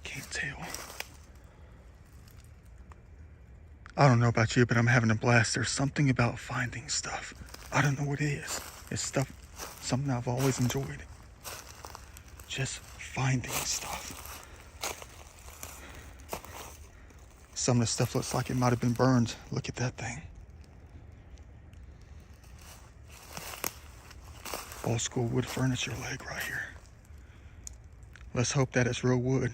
Can't tell. I don't know about you, but I'm having a blast. There's something about finding stuff. I don't know what it is. It's something I've always enjoyed. Just finding stuff. Some of the stuff looks like it might have been burned. Look at that thing. Old school wood furniture leg right here. Let's hope that it's real wood.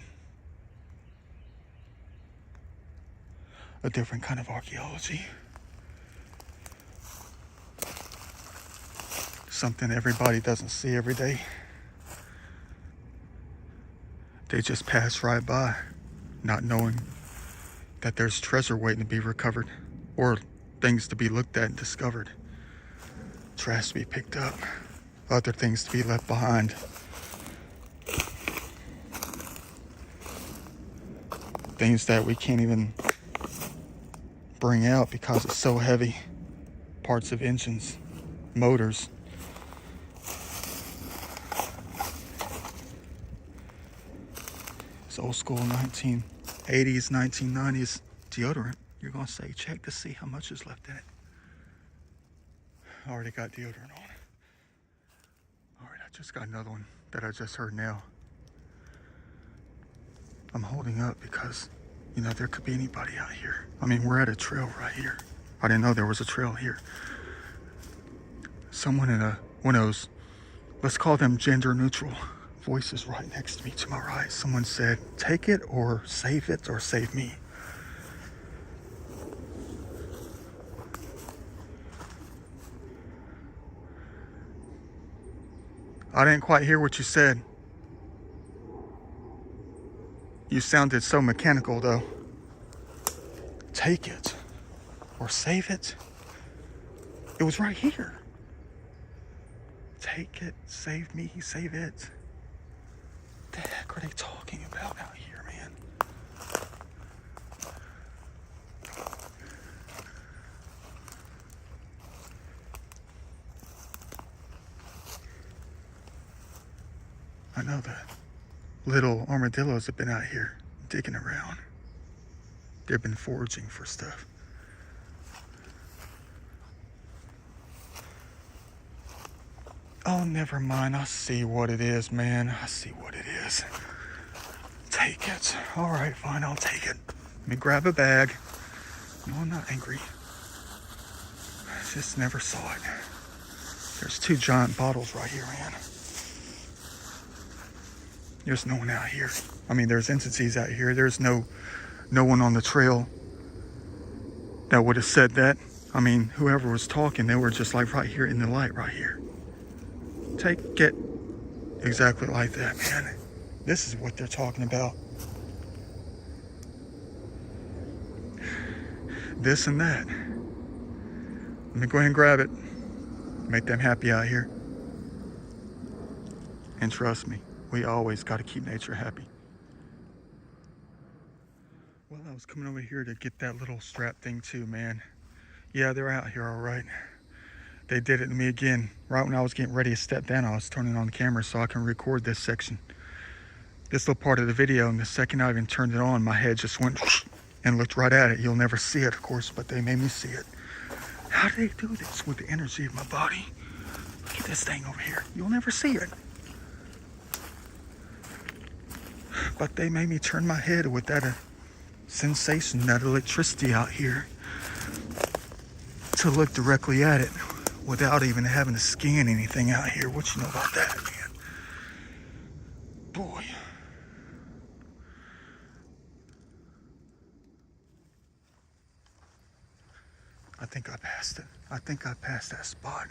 A different kind of archaeology. Something everybody doesn't see every day. They just pass right by, not knowing that there's treasure waiting to be recovered, or things to be looked at and discovered. Trash to be picked up, other things to be left behind. Things that we can't even bring out because it's so heavy. Parts of engines, motors. It's old school 1980s, 1990s deodorant. You're gonna say, check to see how much is left in it. I already got deodorant on. All right, I just got another one that I just heard now. I'm holding up because, you know, there could be anybody out here. I mean, we're at a trail right here. I didn't know there was a trail here. Someone in one of those, let's call them gender neutral voices right next to me, to my right. Someone said, take it or save me. I didn't quite hear what you said. You sounded so mechanical though. Take it or save it. It was right here. Take it, save me, save it. What the heck are they talking about out here, man? I know that little armadillos have been out here digging around. They've been foraging for stuff. Oh, never mind. I see what it is, man. I see what it is. Take it. All right, fine. I'll take it. Let me grab a bag. No, I'm not angry. I just never saw it. There's 2 giant bottles right here, man. There's no one out here. I mean, there's entities out here. There's no one on the trail that would have said that. I mean, whoever was talking, they were just like right here in the light right here. Take it exactly like that, man. This is what they're talking about. This and that. Let me go ahead and grab it. Make them happy out here. And trust me, we always got to keep nature happy. Well, I was coming over here to get that little strap thing too, man. Yeah, they're out here all right. They did it to me again. Right when I was getting ready to step down, I was turning on the camera so I can record this section. This little part of the video, and the second I even turned it on, my head just went and looked right at it. You'll never see it, of course, but they made me see it. How do they do this with the energy of my body? Look at this thing over here. You'll never see it. But they made me turn my head with that sensation, that electricity out here, to look directly at it without even having to scan anything out here. What you know about that, man? Boy. I think I passed it. I think I passed that spot.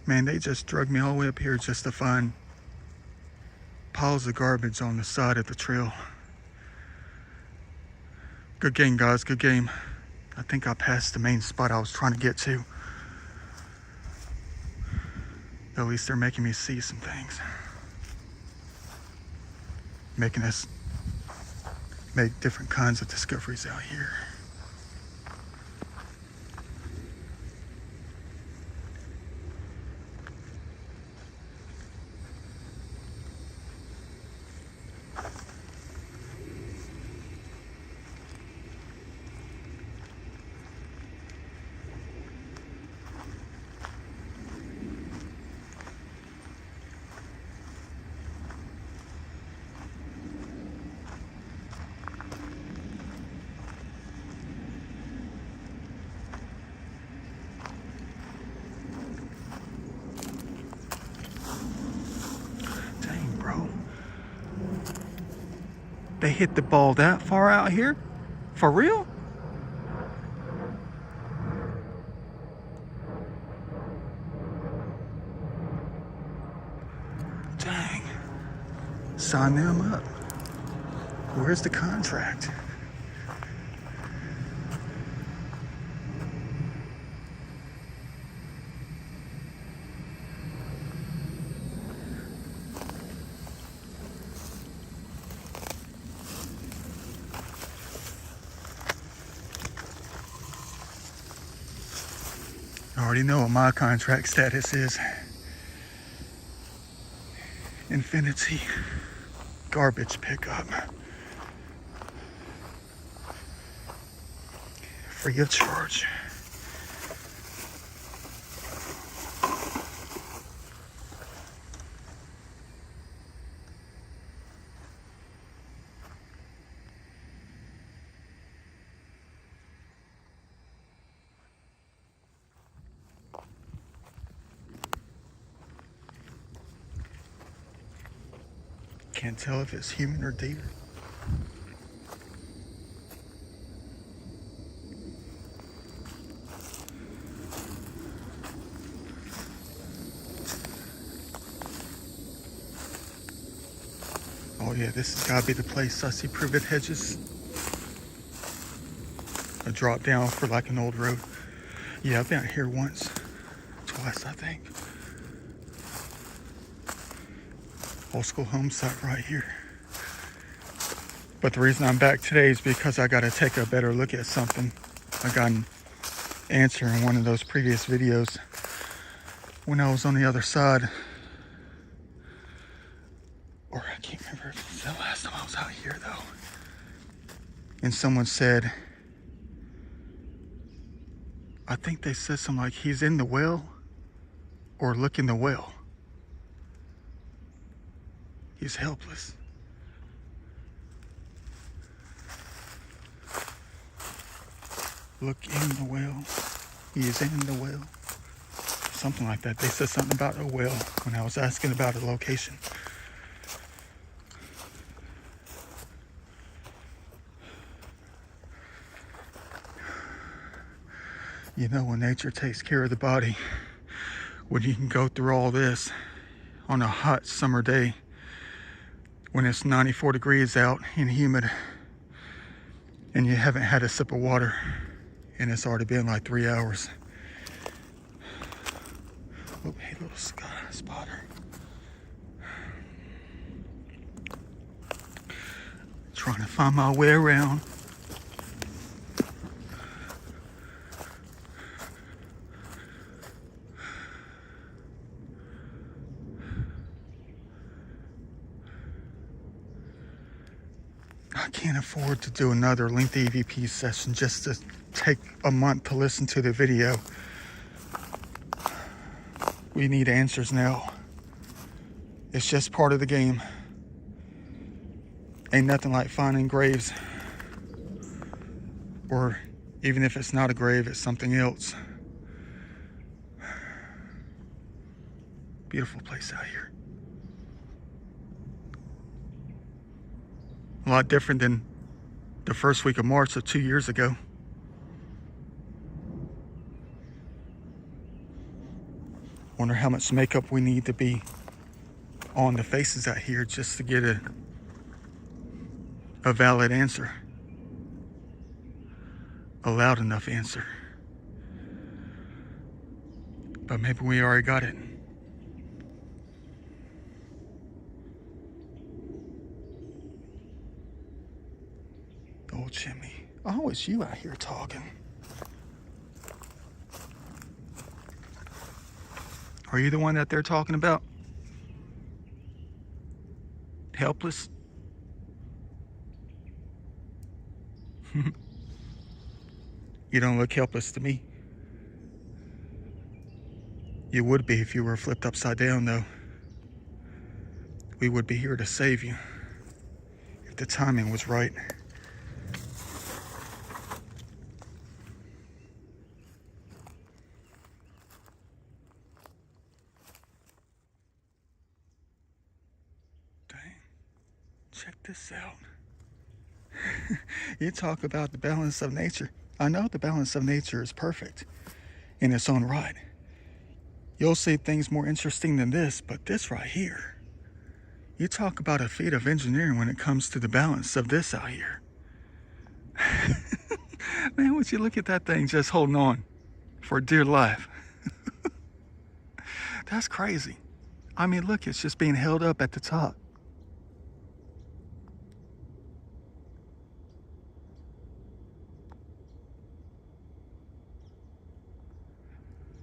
Man, they just drug me all the way up here just to find piles of garbage on the side of the trail. Good game, guys. Good game. I think I passed the main spot I was trying to get to. At least they're making me see some things. Making us make different kinds of discoveries out here. They hit the ball that far out here? For real? Dang. Sign them up. Where's the contract? I already know what my contract status is. Infinity garbage pickup. Free of charge. Can't tell if it's human or deer. Oh yeah, this has got to be the place. I see privet hedges. drop down for like an old road. Yeah, I've been out here once, twice, I think. Old school home site right here. But the reason I'm back today is because I got to take a better look at something. I got an answer in one of those previous videos when I was on the other side. Or I can't remember if it's the last time I was out here though. And someone said, I think they said something like he's in the well or look in the well. He's helpless. Look in the well. He is in the well. Something like that. They said something about a well when I was asking about a location. You know, when nature takes care of the body, when you can go through all this on a hot summer day, when it's 94 degrees out and humid, and you haven't had a sip of water, and it's already been like 3 hours. Oh, hey, little spotter. Trying to find my way around. I can't afford to do another lengthy EVP session just to take a month to listen to the video. We need answers now. It's just part of the game. Ain't nothing like finding graves. Or even if it's not a grave, it's something else. Beautiful place out here. A lot different than the first week of March of 2 years ago. Wonder how much makeup we need to be on the faces out here just to get a valid answer. A loud enough answer. But maybe we already got it. Old chimney. Oh, it's you out here talking. Are you the one that they're talking about? Helpless? You don't look helpless to me. You would be if you were flipped upside down, though. We would be here to save you if the timing was right. Check this out. You talk about the balance of nature. I know the balance of nature is perfect in its own right. You'll see things more interesting than this, but this right here, you talk about a feat of engineering when it comes to the balance of this out here. Man, would you look at that thing just holding on for dear life? That's crazy. I mean, look, it's just being held up at the top.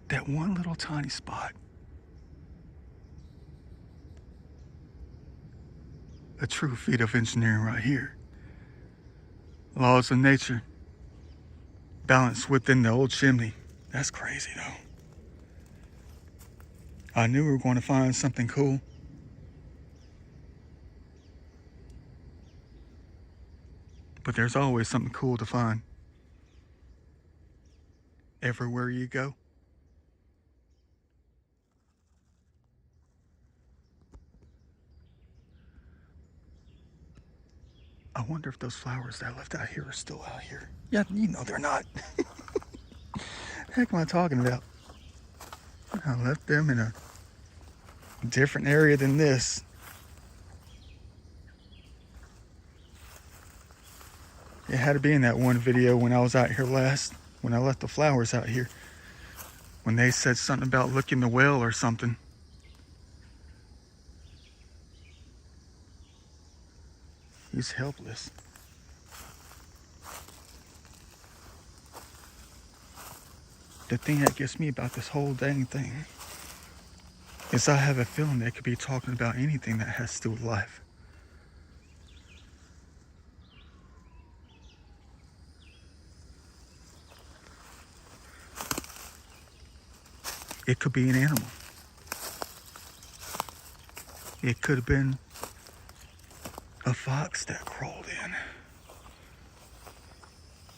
That one little tiny spot. A true feat of engineering right here. Laws of nature. Balanced within the old chimney. That's crazy though. I knew we were going to find something cool. But there's always something cool to find. Everywhere you go. I wonder if those flowers that I left out here are still out here. Yeah, you know they're not. The heck am I talking about? I left them in a different area than this. It had to be in that one video when I was out here last, when I left the flowers out here. When they said something about licking the well or something. He's helpless. The thing that gets me about this whole dang thing is I have a feeling they could be talking about anything that has to do with life. It could be an animal. It could have been a fox that crawled in.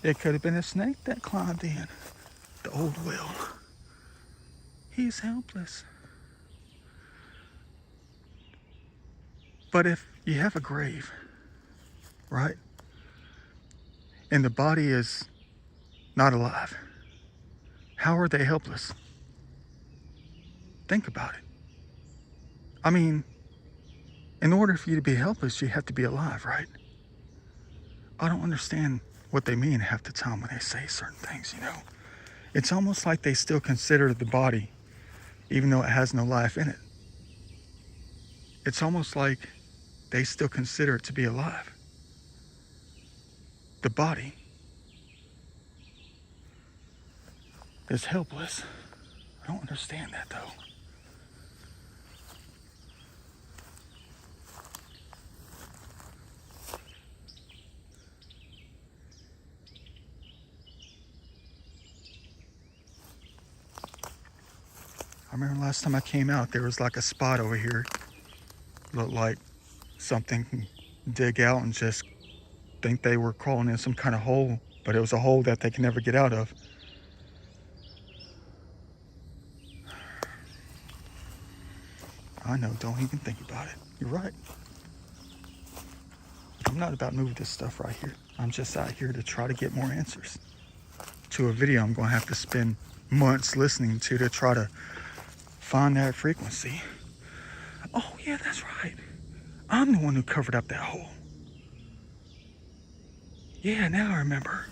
It could have been a snake that climbed in the old well. He's helpless. But if you have a grave, right, and the body is not alive, how are they helpless? Think about it. I mean, in order for you to be helpless, you have to be alive, right? I don't understand what they mean half the time when they say certain things, you know? It's almost like they still consider the body, even though it has no life in it. It's almost like they still consider it to be alive. The body is helpless. I don't understand that, though. I remember last time I came out, there was like a spot over here. Looked like something can dig out and just think they were crawling in some kind of hole, but it was a hole that they can never get out of. I know, don't even think about it. You're right. I'm not about to move this stuff right here. I'm just out here to try to get more answers to a video I'm going to have to spend months listening to try to find that frequency. Oh yeah, that's right. I'm the one who covered up that hole. Yeah, now I remember.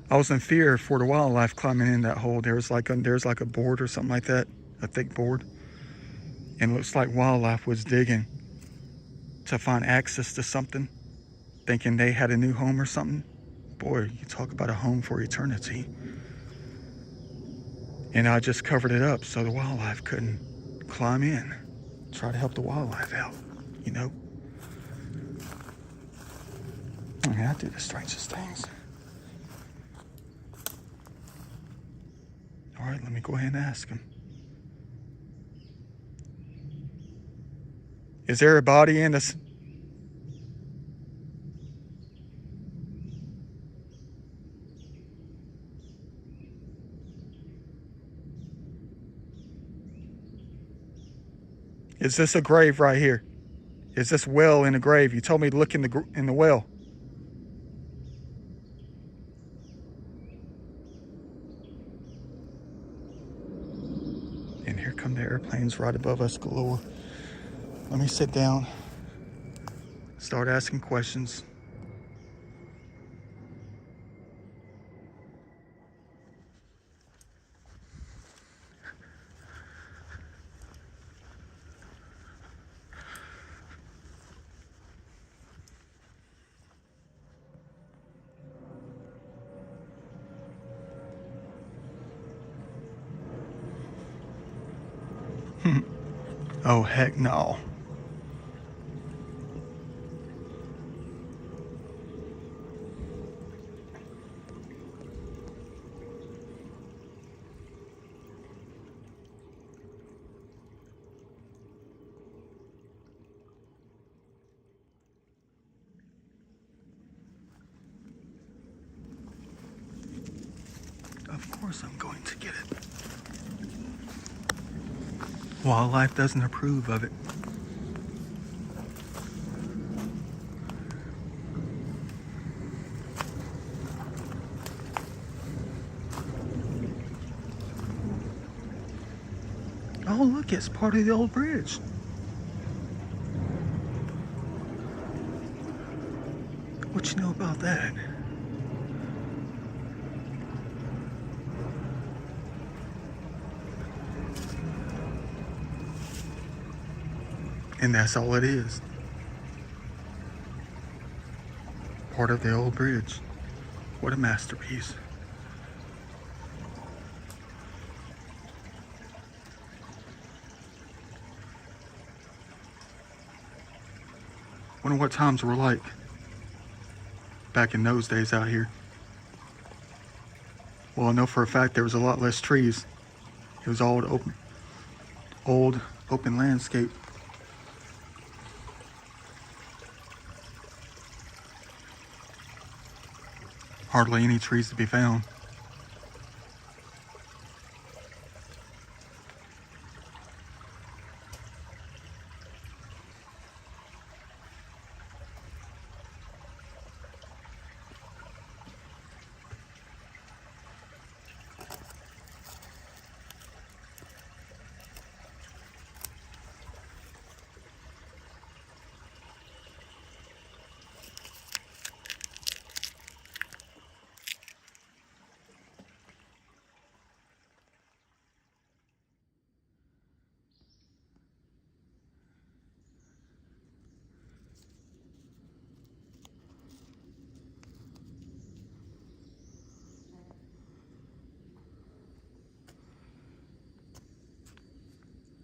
I was in fear for the wildlife climbing in that hole. There's like a board or something like that, a thick board. And it looks like wildlife was digging to find access to something, thinking they had a new home or something. Boy, you talk about a home for eternity. And I just covered it up so the wildlife couldn't climb in. Try to help the wildlife out, you know? I mean, I do the strangest things. All right, let me go ahead and ask him. Is there a body in this? Is this a grave right here? Is this well in a grave? You told me to look in the well. And here come the airplanes right above us galore. Let me sit down, start asking questions. Oh, heck no. Of course I'm going to get it. Wildlife doesn't approve of it. Oh, look, it's part of the old bridge. What you know about that? And that's all it is. Part of the old bridge. What a masterpiece. Wonder what times were like back in those days out here. Well, I know for a fact there was a lot less trees. It was all old open landscape. Hardly any trees to be found.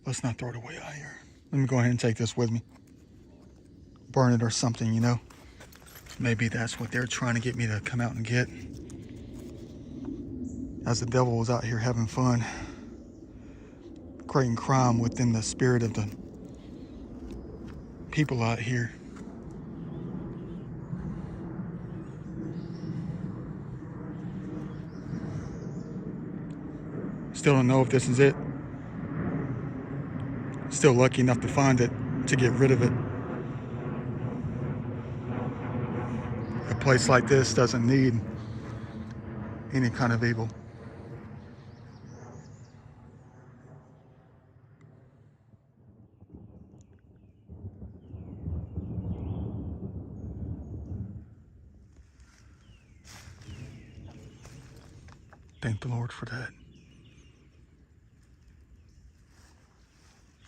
Let's not throw it away out here. Let me go ahead and take this with me. Burn it or something, you know. Maybe that's what they're trying to get me to come out and get. As the devil was out here having fun, creating crime within the spirit of the people out here. Still don't know if this is it. Still lucky enough to find it, to get rid of it. A place like this doesn't need any kind of evil. Thank the Lord for that.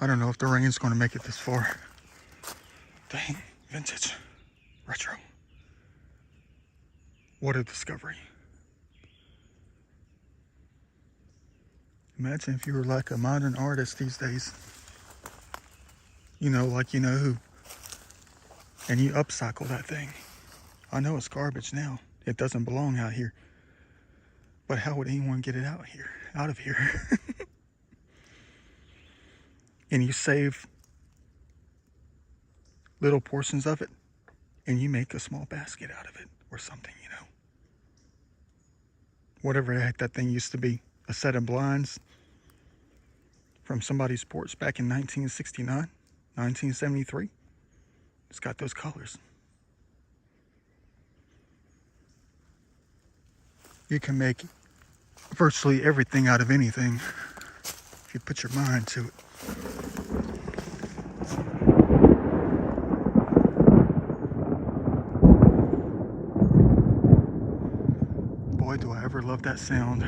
I don't know if the rain's going to make it this far. Dang, vintage, retro. What a discovery. Imagine if you were like a modern artist these days. You know, like you know who. And you upcycle that thing. I know it's garbage now. It doesn't belong out here. But how would anyone get it out of here? And you save little portions of it, and you make a small basket out of it or something, you know. Whatever the heck that thing used to be, a set of blinds from somebody's porch back in 1969, 1973. It's got those colors. You can make virtually everything out of anything if you put your mind to it. Boy, do I ever love that sound.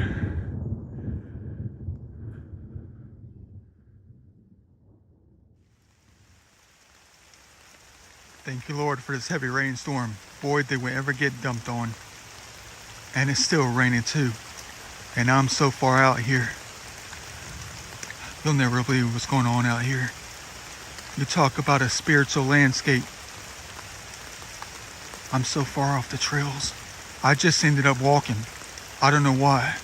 Thank you, Lord, for this heavy rainstorm. Boy, did we ever get dumped on. And it's still raining too. And I'm so far out here. You'll never believe what's going on out here. You talk about a spiritual landscape. I'm so far off the trails. I just ended up walking. I don't know why.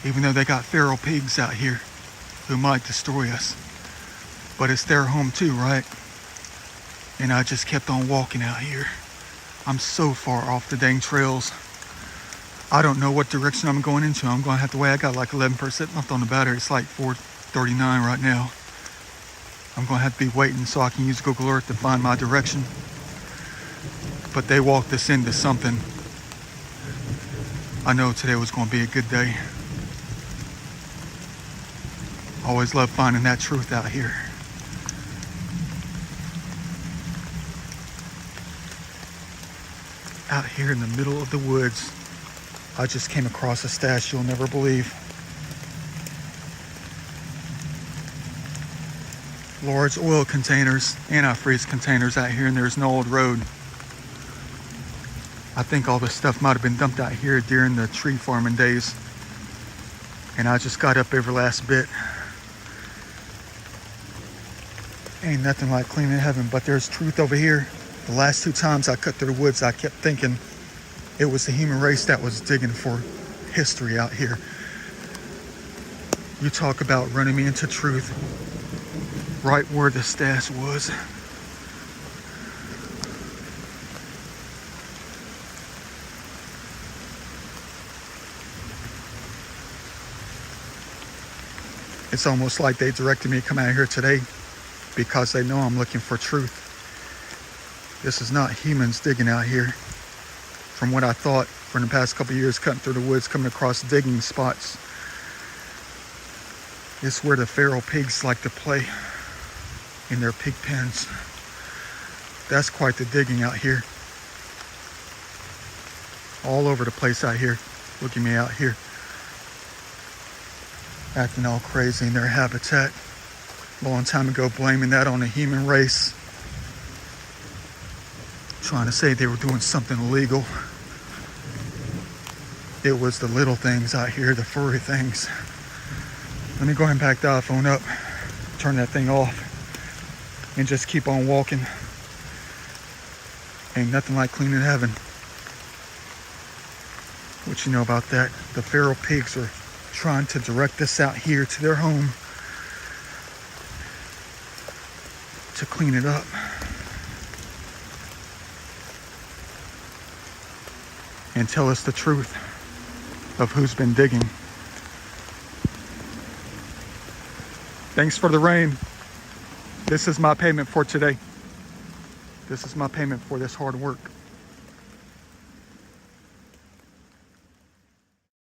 Even though they got feral pigs out here who might destroy us. But it's their home too, right? And I just kept on walking out here. I'm so far off the dang trails. I don't know what direction I'm going into. I'm going to have to wait. I got like 11% left on the battery. It's like 4:39 right now. I'm going to have to be waiting so I can use Google Earth to find my direction. But they walked us into something. I know today was going to be a good day. Always love finding that truth out here. Out here in the middle of the woods, I just came across a stash you'll never believe. Large oil containers, antifreeze containers out here, and there's no old road. I think all this stuff might have been dumped out here during the tree farming days. And I just got up every last bit. Ain't nothing like cleaning heaven, but there's truth over here. The last 2 times I cut through the woods, I kept thinking it was the human race that was digging for history out here. You talk about running me into truth. Right where the stash was. It's almost like they directed me to come out here today because they know I'm looking for truth. This is not humans digging out here. From what I thought for the past couple of years, cutting through the woods, coming across digging spots. It's where the feral pigs like to play in their pig pens. That's quite the digging out here. All over the place out here. Look at me out here. Acting all crazy in their habitat. Long time ago, blaming that on the human race. Trying to say they were doing something illegal. It was the little things out here, the furry things. Let me go ahead and pack the iPhone up, turn that thing off, and just keep on walking. Ain't nothing like cleaning heaven. What you know about that? The feral pigs are trying to direct us out here to their home to clean it up. And tell us the truth of who's been digging. Thanks for the rain. This is my payment for today. This is my payment for this hard work.